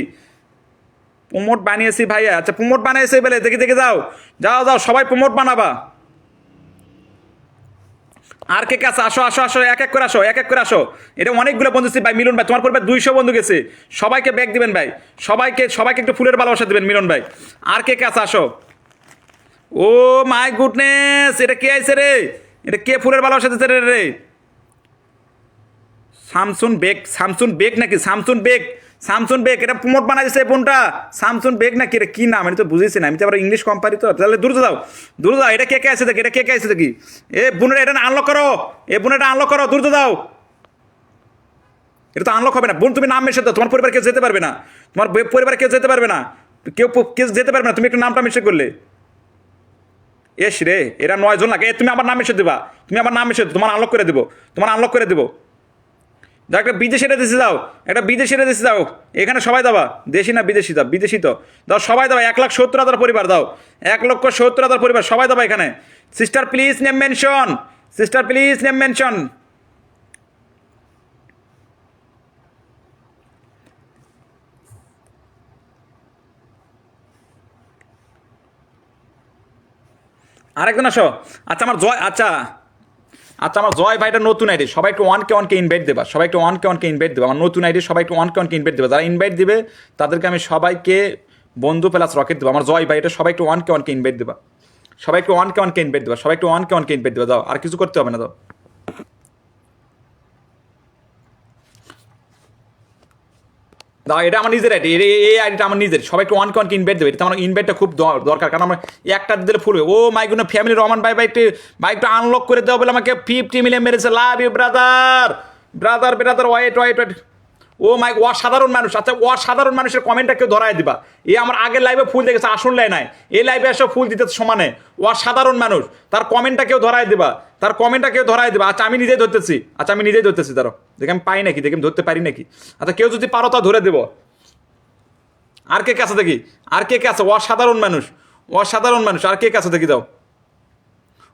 প্রমোট বানিয়েছি ভাইয়া। আচ্ছা প্রমোট বানিয়েছে বলে দেখি দেখি। যাও যাও যাও, সবাই প্রমোট বানাবা। আর কে কে আছে? আসো আসো আসো, এক এক করে আসো, এক এক করে আসো। এটা অনেকগুলো বন্ধু ভাই। মিলন ভাই তোমার পরিবার 200 বন্ধু গেছে, সবাইকে ব্যাগ দিবেন ভাই, সবাইকে সবাইকে একটু ফুলের ভালোবাসা দিবেন মিলন ভাই। আর কে কে আছে? আসো। ও মাই গুডনেস, এটা কে আইছে রে? এটা কে ফুলের ভালোবাসা দিচ্ছে রে রে? সামসুন বেগ, সামসুন বেগ নাকি? সামসুন বেগ, সামসুন বেগ। এটা প্রমোট বানাই দিচ্ছে বোনটা, সামসুন বেগ নাকি? এটা কি নাম? আমি তো বুঝেছি না, আমি তো আবার ইংলিশ কোম্পানি তো। তাহলে দূর যাও, দূর যাও। এটা কে কে আছে দেখি, এটা কে কে আছে দেখি। এ বোনের এটা আনলক করো, এ বোন এটা আনলক করো, দূর যাও। এটা তো আনলক হবে না বোন, তুমি নাম মেশে দাও। তোমার পরিবার কেউ যেতে পারবে না, তোমার পরিবার কেউ যেতে পারবে না, কেউ কেউ যেতে পারবে না, তুমি একটু নামটা মেশে করলে। এস রে, এরা 9 জন লাগে। তুমি আমার নাম মেশে দিবা, তুমি আমার নাম মেশে, তোমার আনলক করে দেবো, তোমার আনলক করে দেবো। যাও, একটা বিদেশিটা দিতে যাও, একটা বিদেশিটা দিতে যাও। এখানে সবাই দাবা, দেশি না বিদেশি দাও, বিদেশি তো দাও। সবাই দাও, 1,70,000 পরিবার দাও, 1,70,000 পরিবার সবাই দাবা এখানে। Sister please name mention, sister please name mention. আরেকজন আসো। আচ্ছা আমার জয়, আচ্ছা আচ্ছা আমার জয় ভাইটা নতুন আইডি, সবাই একটু 1K ইনভাইট দেবা, সবাই একটু 1K ইনভাইট দেবা। আমার নতুন আইডি, সবাই একটু 1K ইনভাইট দেবা। যারা ইনভাইট দিবে তাদেরকে আমি সবাইকে বন্ধু প্লাস রকেট দেবো। আমার জয় ভাই এটা সবাই একটু 1K ইনভাইট দেবা, সবাই একটু 1K ইনভাইট দেবা, সবাই একটু 1K ইনভাইট দেবা। যাও, আর কিছু করতে হবে না। দাও, দাও, এটা আমার নিজের আইডি, এই আইডিটা আমার নিজের। সবাই একটু 1K ইনভাইট দেবে, এটা আমার ইনভাইটটা খুব দরকার, কারণ আমার একটা দিলে ফুল হবে। ও মাই গুড ফ্যামিলি, রহমান ভাই ভাই একটু আনলক করে দেওয়া বলে আমাকে 50 মিলিয়ন মেরেছে। Love you brother, brother brother, wait wait wait. Oh my, অসাধারণ মানুষ। আচ্ছা অসাধারণ মানুষের কমেন্টটা কেউ ধরায় দিবা। এ আমার আগের লাইভে ফুল দেখেছে, আসল লাই নাই, এই লাইভে এসে ফুল দিতে সমানে। অসাধারণ মানুষ, তার কমেন্টটা কেউ ধরায় দিবা, তার কমেন্টটা কেউ ধরায় দিবা। আচ্ছা আমি নিজেই ধরতেছি, আচ্ছা আমি নিজেই ধরতেছি। ধরো দেখে আমি পাই নাকি, দেখে আমি ধরতে পারি নাকি। আচ্ছা কেউ যদি পারো তা ধরে দেবো। আর কে কাছে দেখি, আর কে কাছে? অসাধারণ মানুষ, অসাধারণ মানুষ। আর কে কাছে দেখি? দাও।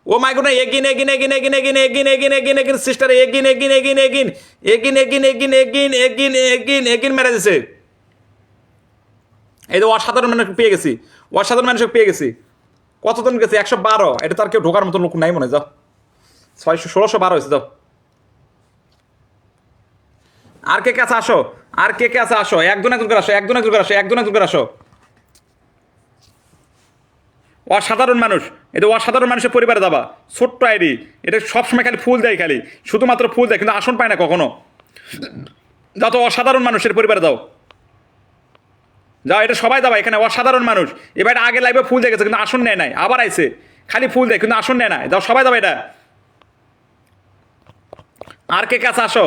ও my god, এগিন again again again again again again again এগিন sister, এগিন again again again again again again again again again এগিন মেরে দিছে। এই যে অসাধারণ মানুষ পেয়ে গেছি, অসাধারণ মানুষ পেয়ে গেছি। কতজন গেছে? 112। এটা তার কেউ ঢোকার মতো লোক নাই মনে হয়। যাও 1612 হয়েছে। যাও আর কে কে আছে আসো, আর কে কে আছে আসো, একজন একজন করে আসো, একজন একজন করে আসো, একজন একজন করে আসো। অসাধারণ মানুষ, এটা অসাধারণ মানুষের পরিবারে যাবা। ছোট্ট আইডি, এটা সবসময় খালি ফুল দেয়, খালি শুধুমাত্র ফুল দেয়, কিন্তু আসন পায় না কখনো। যত অসাধারণ মানুষের পরিবারে দাও, যাও, এটা সবাই দাবা। এখানে অসাধারণ মানুষ। এবার আগে লাইভে ফুল দেখেছে কিন্তু আসন নেয় নাই, আবার আইছে খালি ফুল দেয় কিন্তু আসন নেয় না। যাও সবাই দাবা এটা। আর কে কাছে আসো।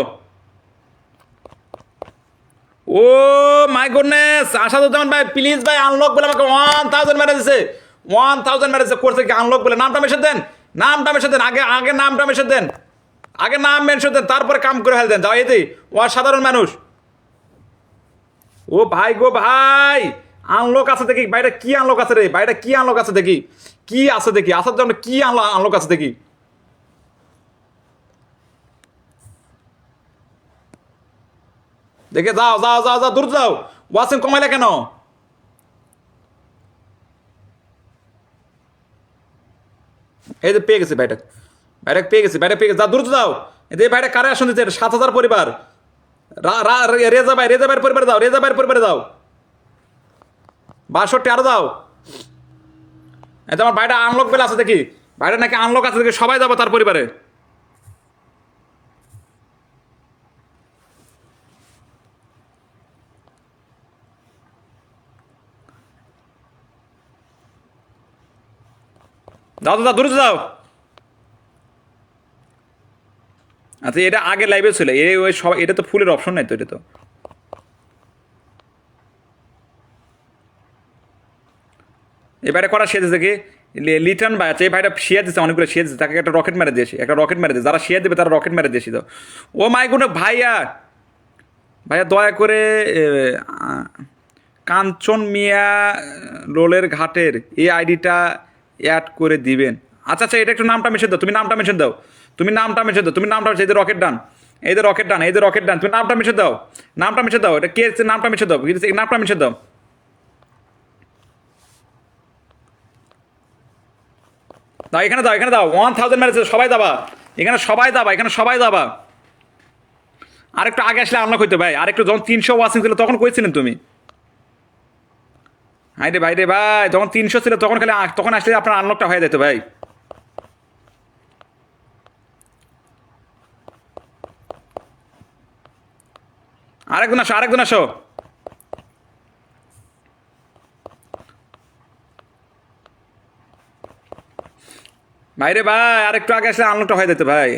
ও মাই গুডনেস, আসাদুজ্জামান ভাই প্লিজ ভাই আনলক বলে আমাকে 1000 মেরে দিছে, 1000 মেরে দিছে। করছে কি আনলক বলে? নামটা মেশে দেন, নামটা মেশে দেন, আগে আগে নামটা মেশে দেন, আগে নাম মেনশন দেন, তারপরে কাম করে ফেল দেন। যাও এতে অসাধারণ মানুষ। ও ভাই গো ভাই, আনলক আছে দেখি বাইরে, কি আনলক আছে রে বাইরে, কি আনলক আছে দেখি, কি আছে দেখি, আসার জন্য কি আনলক আছে দেখি। দেখে যাও যাও যাও যাও, দূর যাও। ওয়াসিম কমাইলে কেন? এই যে পেয়ে গেছি ভাইটা, ভাইটা পেয়ে গেছি, ভাইটা পেয়ে গেছি। যাও দ্রুত যাও। এই ভাইটা কারে আসন দিচ্ছে? 7000 পরিবার। রেজা ভাই, রেজা ভাইয়ের পরিবারে দাও, রেজা ভাইয়ের পরিবারে দাও। 62 আরো দাও। এই তোমার ভাইটা আনলক বেলা আছে দেখি, ভাইটা নাকি আনলক আছে দেখি, সবাই যাবো তার পরিবারে। যাও তো, যাও দ্রুত যাও। আচ্ছা এটা আগে লাইভে ছিল, এই ওই সব, এটা তো ফুলের অপশন নাই তো, এটা তো। এবারে করা শেষ দেখি লিটন ভাই আছে, এই ভাইটা শেয়ার দিচ্ছে, অনেকগুলো শেয়ার দিচ্ছে, তাকে একটা রকেট মেরে দিয়েছি, একটা রকেট মেরে দিয়েছি, যারা শেয়ার দেবে তারা রকেট মেরে দিয়েছি। তো ও মাই গুড ভাইয়া, ভাইয়া দয়া করে কাঞ্চন মিয়া রোলের ঘাটের এই আইডিটা অ্যাড করে দিবেন। আচ্ছা আচ্ছা, এটা একটু নামটা মেশে দাও, তুমি নামটা মেশে দাও, তুমি নামটা মেশে দাও, তুমি নামটা মেশে, এই যে রকেট ডান, এই যে রকেট ডান, এই যে রকেট ডান, তুমি নামটা মেশে দাও, নামটা মেশে দাও। এটা কে নামটা মেশে দাও, নামটা মেশে দাও। দাও এখানে দাও, এখানে দাও। 1000 মেরেছে, সবাই দাবা এখানে, সবাই দাবা এখানে, সবাই দাবা। আরেকটু আগে আসলে আনলক হইতো ভাই, আরেকটু যখন 300 ওয়াচিং ছিল তখন কইছিলেন তুমি। হাই রে ভাই রে ভাই, যখন 300 ছিল তখন খালি তখন আসলে আপনার আনলকটা হয়ে যেত ভাই। আরেকজন আসো, আরেকজন আসো। ভাই রে ভাই, আরেকটু আগে আসলে আনলকটা হয়ে যেত ভাই।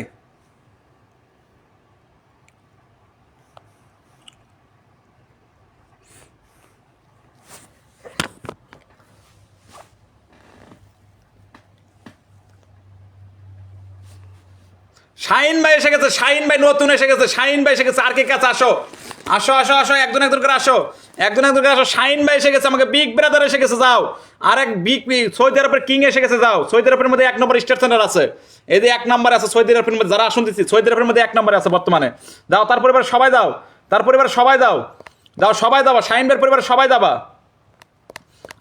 শাহিন ভাই এসে গেছে, শাহিন ভাই নতুন এসে গেছে, শাহিন ভাই এসে গেছে। আর কে কাছে আসো, আসো আসো আসো, একজন একজন করে আসো, একজন একজন করে আসো। শাহিন ভাই এসে গেছে, আমাকে বিগ ব্রাদার এসে গেছে। যাও আর এক বিগ সৌদি আরবের কিং এসে গেছে। যাও সৌদি আরবের মধ্যে 1 নম্বর স্টার সেন্টার আছে, এই যে 1 নম্বর আছে সৌদি আরবের মধ্যে, যারা আসুন দিচ্ছি সৌদি আরবের মধ্যে 1 নম্বরে আছে বর্তমানে। যাও তার পরিবার সবাই দাও, তার পরিবার সবাই দাও, যাও সবাই দাবা, শাহিন ভাইয়ের পরিবার সবাই দাবা।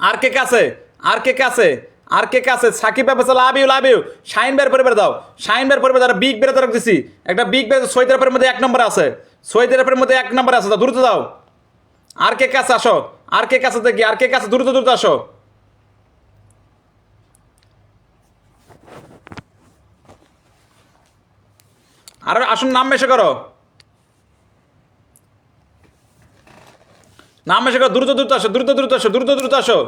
আর কে কাছে, আর কে কাছে, আর কে কাছে? সাকিব ভাই বলছে love you, love you. Shahin ভাইয়ের পরিবার দাও, শাহিন ভাইয়ের পরিবার, যারা বিগ বেড়ে তারা দিছি একটা বিগ বেড়ে সৌদি আরবের মধ্যে 1 নম্বর আছে, সৌদি আরবের মধ্যে 1 নম্বর আছে। দ্রুত দাও। আর কে কাছে আসো, আর কে কাছে দেখি, আর কে কাছে, দ্রুত দ্রুত আসো। আর আসুন, নাম মেশে করো, নাম মেশে করো, দ্রুত দ্রুত আসো, দ্রুত দ্রুত আসো, দ্রুত দ্রুত আসো,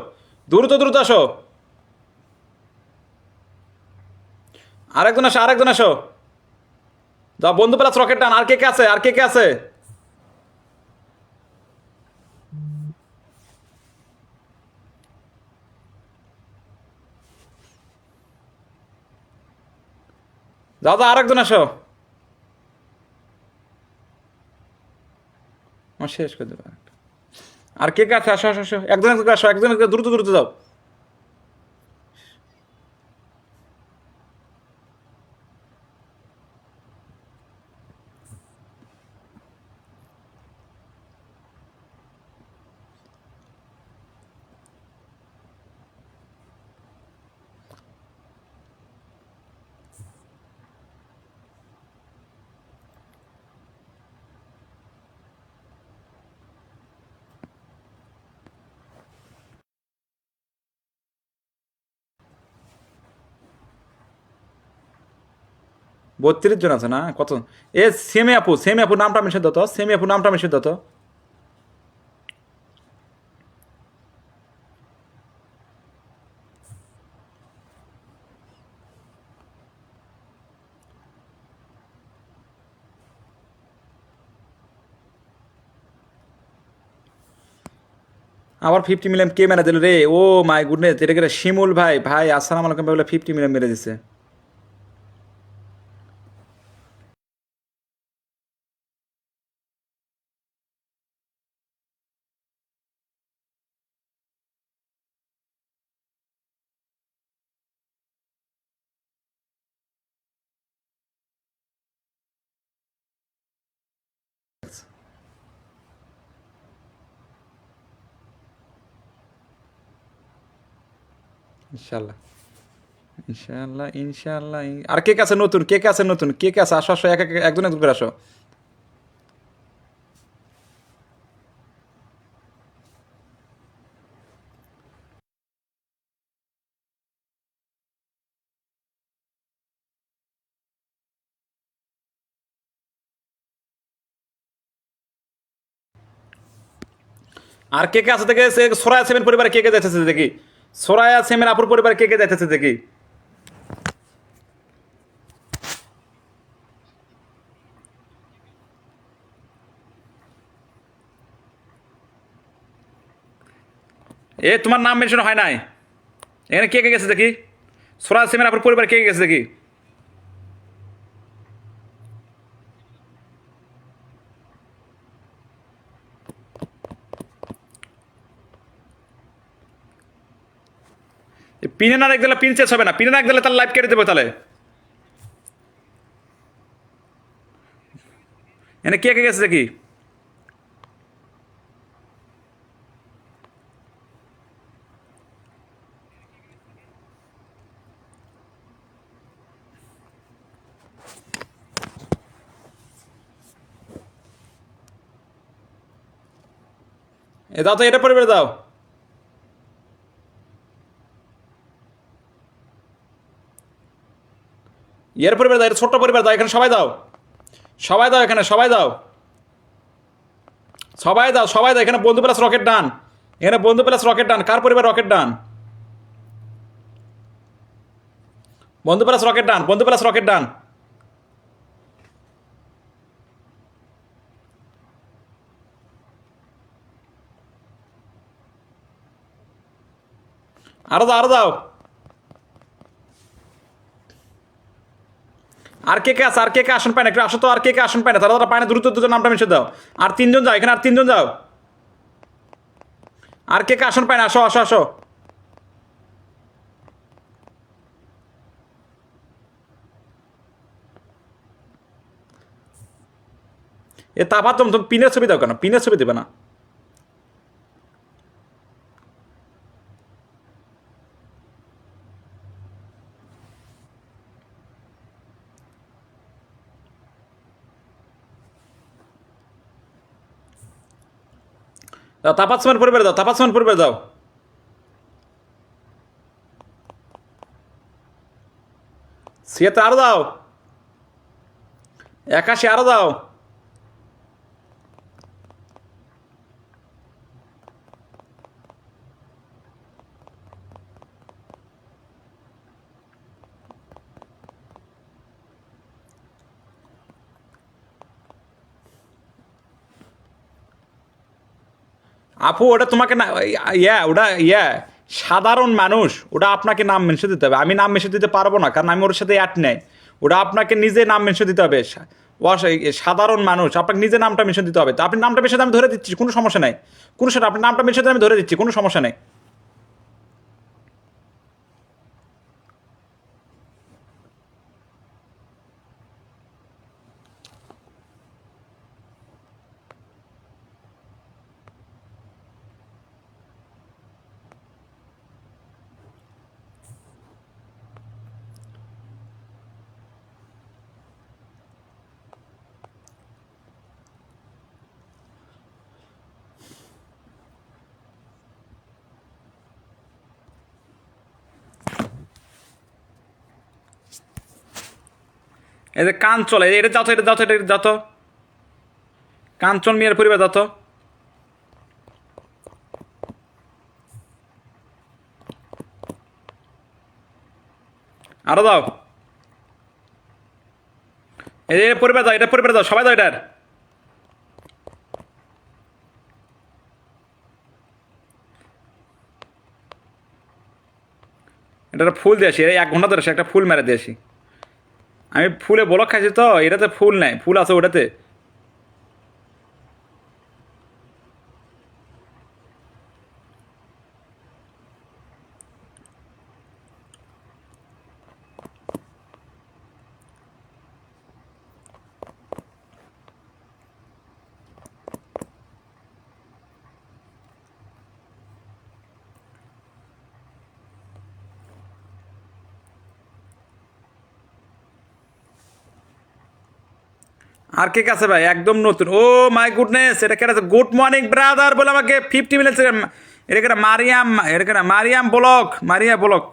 দ্রুত দ্রুত আসো। আরেকজন আসো, আরেকজন আসো। যাও বন্ধু প্লাস রকেট টান। আর কে কে আছে, আর কে কে আছে? যাও যাও, আরেকজন আসো। আমার শেষ করে দেবো। আর কে কে আছে? আসো আসো আসো, একজন একজন করে আসো, একজন একজন, দ্রুত দ্রুত যাও। 32 জন আছে না কত? এ সেমি আপু নামটা মিশে দাও তো, সেমি আপু নামটা মিশে দাও তো। আবার 50 মিলিয়ন কে মেরে দিল রে? ও মাই গুডনেস, এটা কি রে? শিমুল ভাই, ভাই আসসালামু আলাইকুম ভাই, বলে 50 মিলিয়ন মেরে দিছে। ইনশাল্লাহ, ইনশাল্লাহ, ইনশাল্লাহ। আর কে কে আছে নতুন? কে কে আছে নতুন? কে কে আছে? আসো আসো, একজন একজন করে আসো। আর কে কে আছে দেখে? সোরায়া সেমের পরিবারে কে কে যাইতেছে দেখি। সোরায়া সেমের আপুর পরিবারে কে কে যাইতেছে দেখি। এ তোমার নাম মেনশন হয় নাই এখানে, কে কে গেছে দেখি। সোরায়া সেমের আপুর পরিবারে কে কে গেছে দেখি। পিনে না একদলে পিন চেস হবে না, পিনে না একদলে তার লাইভ কেটে দেবো তাহলে। এখানে কে কে গেছে দেখি। এ দাও তো, এটা পরিবারে দাও। এর পরিবার দাও, এটা ছোট্ট পরিবার দাও, এখানে সবাই দাও। সবাই দাও, এখানে সবাই দাও। সবাই দাও, সবাই দাও, এখানে বন্ধু প্লাস রকেট ডান। এখানে বন্ধু প্লাস রকেট ডান, কার পরিবার রকেট ডান? বন্ধু প্লাস রকেট ডান, বন্ধু প্লাস রকেট ডান। আরো দাও, আরো দাও। আর কে কে আছে? আর কে কে আসন পায় না? একটু আসো তো, আর কে কে আসন পায় না? তারা তারা পায় না, দ্রুত দ্রুত নামটা মিশে দাও। আর তিনজন যাও, এখানে আর তিনজন যাও। আর কে কে আসন পায় না? আসো আসো আসো। এ তারপর তুমি তুমি পিনের ছবি দাও কেন? পিনের ছবি দেবে না? দাও, তাপাসমান পরিবার দাও, তাপাসমান পরিবার দাও। সিয়াতে আরো দাও। 81 আরো দাও। আপু ওটা তোমাকে না, ওটা সাধারণ মানুষ, ওটা আপনাকে নাম মেনশন দিতে হবে, আমি নাম মেনশন দিতে পারবো না, কারণ আমি ওর সাথে অ্যাড নেই। ওটা আপনাকে নিজে নাম মেনশন দিতে হবে। সাধারণ মানুষ, আপনাকে নিজে নামটা মেনশন দিতে হবে। তো আপনি নামটা মেনশন আমি ধরে দিচ্ছি, কোনো সমস্যা নাই। কোনো সেটা আপনি নামটা মেনশন আমি ধরে দিচ্ছি, কোনো সমস্যা নেই। এই যে কাঞ্চল, এটা যাও তো, এটা যাও তো, এটা যাও তো, কাঞ্চন মিয়ার পরিবার যাও তো। আরো দাও, এই পরিবার দাও, এটা পরিবার দাও, সবাই দাও এটার। এটা ফুল দিয়ে আসি, এই 1 ঘন্টা ধরে একটা ফুল মেরে দিয়ে আসি। আমি ফুলে বলক খাইছি তো, এটাতে ফুল নাই, ফুল আছে ওটাতে। আর কে কাছে ভাই একদম নতুন, ও মাই গুডনেস, এটা কেটে গুড মর্নিং ব্রাদার বলে আমাকে 50 মিনিটস। এটা কেটে মারিয়াম, এটা কেটে মারিয়াম ব্লক, মারিয়া ব্লক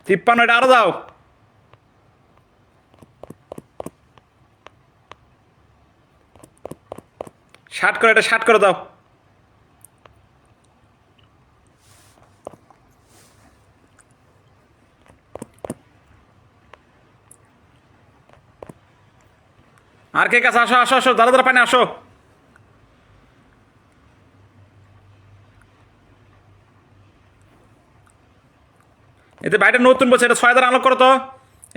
53, এটা আরো দাও। শার্ট করে, এটা শার্ট করে দাও। আর কে কাছে আসো, আসো, আসো, দাঁড়া দাঁড়া পানি আসো। এতে ভাইটা নতুন বলছে, এটা 6,000 আনলক করো তো।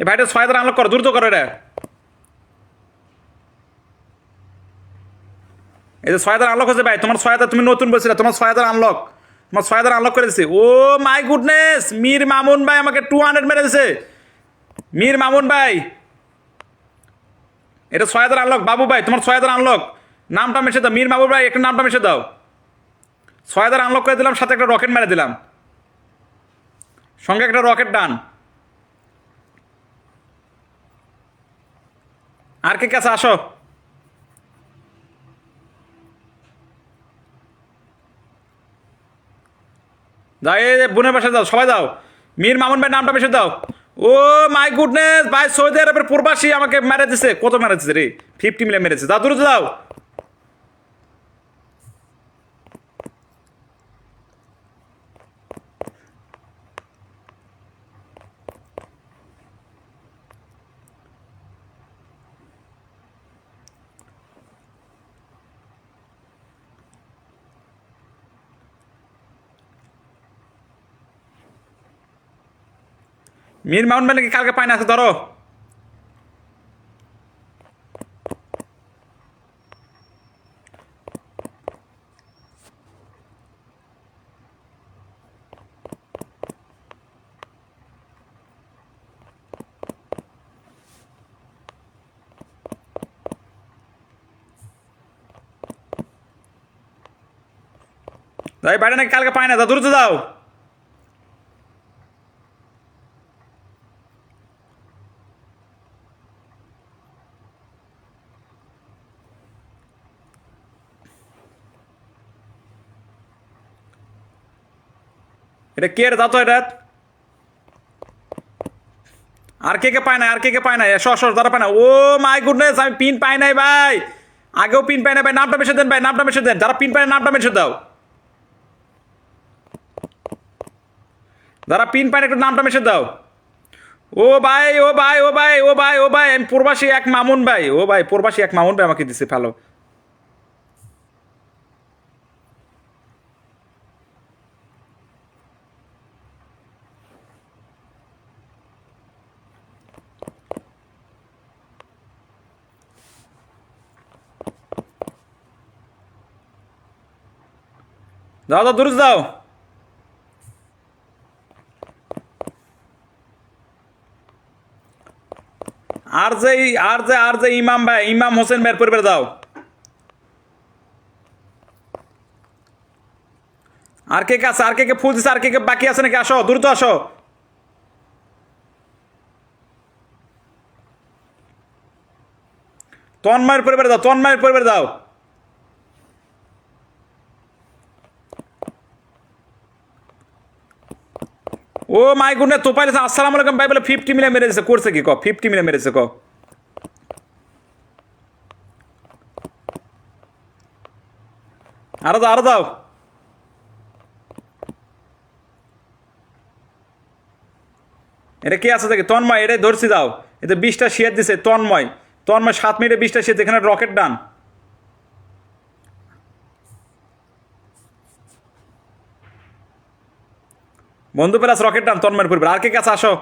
এই ভাইটা 6,000 আনলক করো, দ্রুত করো এটা। এই যে 6,000 আনলক হচ্ছে ভাই, তোমার 6,000, তুমি নতুন বলছিলে, তোমার 6,000 আনলক, তোমার 6,000 আনলক করে দিছে। ও মাই গুডনেস, মীর মামুন ভাই আমাকে 200 মেরে দিছে। মীর মামুন ভাই, এটা 6,000 আনলক। বাবু ভাই তোমার 6,000 আনলক, নামটা মিশে দাও। মীর মামুন ভাই একটা নামটা মিশে দাও। 6,000 আনলক করে দিলাম, সাথে একটা রকেট মেরে দিলাম, সঙ্গে একটা রকেট ডান। আর কে কাছে আসো। যাও, এই বোনের বাসায় যাও, সবাই দাও। মীর মামুন ভাই নামটা মিশে দাও। ও মাই গুডনেস ভাই, সৌদি আরবের প্রবাসী আমাকে মেরে দিছে। কত মেরে দিছে রে? 50 মিলে মেরেছে। দাও, দ্রুত দাও। মীর মামুন ভাই নাকি কালকে পায় না, আছে ধরো। ভাই বাইরে নাকি কালকে পায় না, দাও, দ্রুত দাও। এটা কে রে? দাও তো এটা। আর কে কে পায় না, আর কে কে পায় না? এসো, আসো, যারা পায় না। ও মাই গুডনেস, আমি পিন পাই নাই ভাই, আগেও পিন পাই না ভাই। নামটা মেশে দেন ভাই, নামটা মেশে দেন। যারা পিন পায় না নামটা মেশে দাও। যারা পিন পায় না একটু নামটা মেশে দাও। ও ভাই, ও ভাই, ও ভাই, ও ভাই, ও ভাই, আমি প্রবাসী এক মামুন ভাই। ও ভাই, প্রবাসী এক মামুন ভাই আমাকে দিছে ফেলো। দাও, দাও, দ্রুত দাও। আর যে ইমাম ভাই, ইমাম হোসেন ভাইয়ের পরিবার দাও। আর কে কে আছে? আর কে কে ফুল দিছে? আর কে কে বাকি আছে নাকি? আসো, দ্রুত আসো। তন্ময়ের পরিবার দাও, তন্ময়ের পরিবার দাও। ও ও মাই গুডনেস, তো পাইলে আসসালামু আলাইকুম ভাই বলে 50 মিলে মেরে দিছে, করছে কি ক, 50 মিলে মেরেছে ক। আরো দাও, আরো দাও। এটা কি আছে দেখি, তন্ময় এটাই ধরছি দাও। এতে 20টা শেয়ার দিছে তন্ময়। তন্ময় 7 মিনিটে 20টা শেয়ার, এখানে রকেট ডান। বন্ধু প্লাস রকেট ডান তন্ময়ের পরিবার। আর কে কাছে আসো,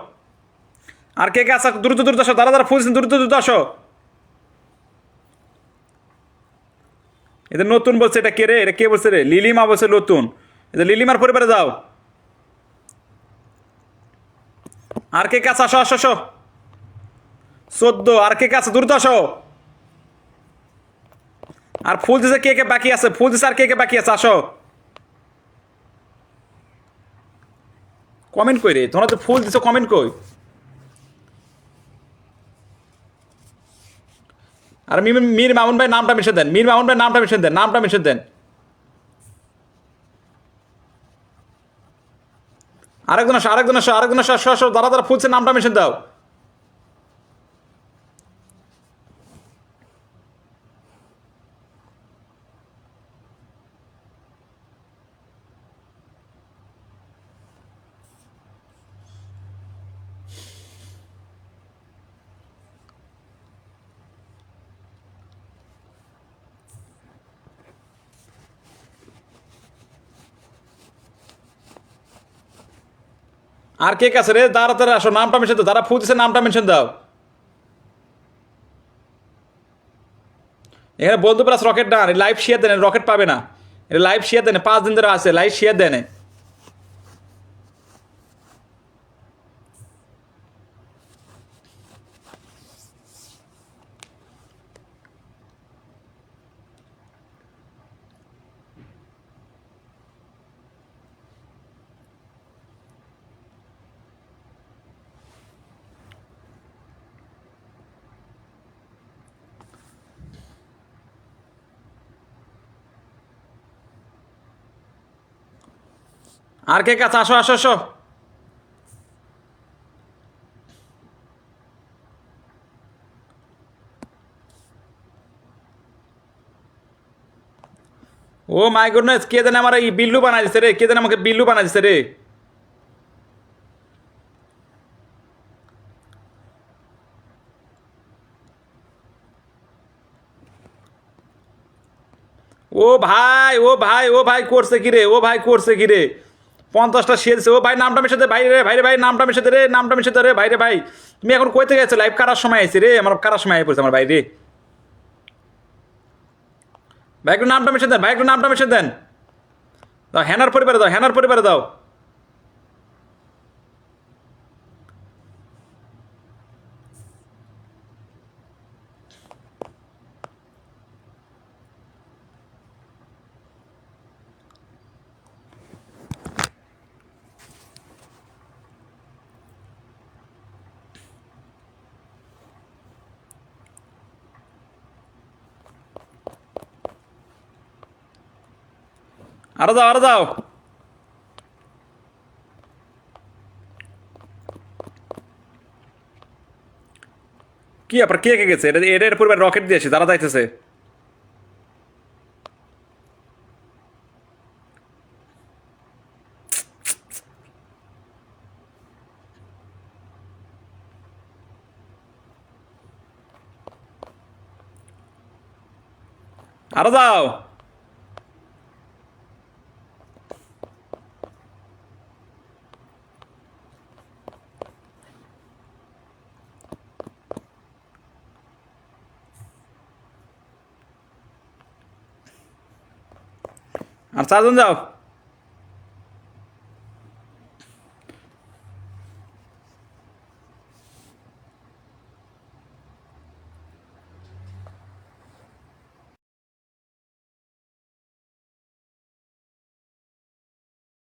আর কে কাছে দ্রুত দ্রুত আসো, দাঁড়া দাঁড়া ফুলছেন, দ্রুত দ্রুত আসো। এদের নতুন বলছে, এটা কে রে, এটা কে বলছে রে, লিলিমা বলছে নতুন। এদের লিলিমার পরিবারে যাও। আর কে কাছে আসো, আসো আসো। 14, আর কে কাছে দ্রুত আসো। আর ফুল দিছে কে কে বাকি আছে, ফুল দিছে আর কে কে বাকি আছে, আসো। কমেন্ট কই রে, তোমরা তো ফুল দিছো, কমেন্ট কই। আর মীর মামুন ভাই নামটা মিশে দেন, মীর মামুন ভাই নামটা মিশে দেন, নামটা মিশে দেন। আরেকজন আসো, আরেকজন আসো, আরেকজন আসো, আসো আসো, দাঁড়া দাঁড়া ফুলছে, নামটা মিশে দাও। আর কে কাছে রে, দাঁড়া দাঁড়া আসো, নামটা মেনশন দাও, যারা ফুল দিছে নামটা মেনশন দাও। এখানে বন্ধু প্লাস রকেট ডান, লাইভ শেয়ার দেন, রকেট পাবে না। এটা লাইভ শেয়ার দেন, 5 দিন ধরে আছে, লাইভ শেয়ার দেন। আর কে কাছে আসো, আসো আসো। ও মাই গুডনেস, কে জানে আমার এই বিল্লু বানাই দিছে রে, কে জানে আমাকে বিল্লু বানাই দিছে রে। ও ভাই, ও ভাই, ও ভাই করছে কি রে, ও ভাই করছে কি রে। 50টা শেয়ার দিছে, ও ভাই নামটা মিশে দে ভাই রে, ভাই রে ভাই, নামটা মিশে দে রে, নামটা মিশে দে রে ভাই রে ভাই। তুমি এখন কই থেকে গেছো, লাইভ কারার সময় আইছি রে, আমার কারার সময় আই পড়ছে আমার ভাই রে। ভাই একটু নামটা মিশে দেন, ভাই একটু নামটা মিশে দেন। দাও হ্যানার পরিবারে দাও, হ্যানার পরিবারে দাও। আরো দাও, আরো দাও। কি আপনার কে কে গেছে, এটা এর পরিবার রকেট দিয়েছে, তারা যাইতেছে। আরো দাও। আর 4 জন যাও।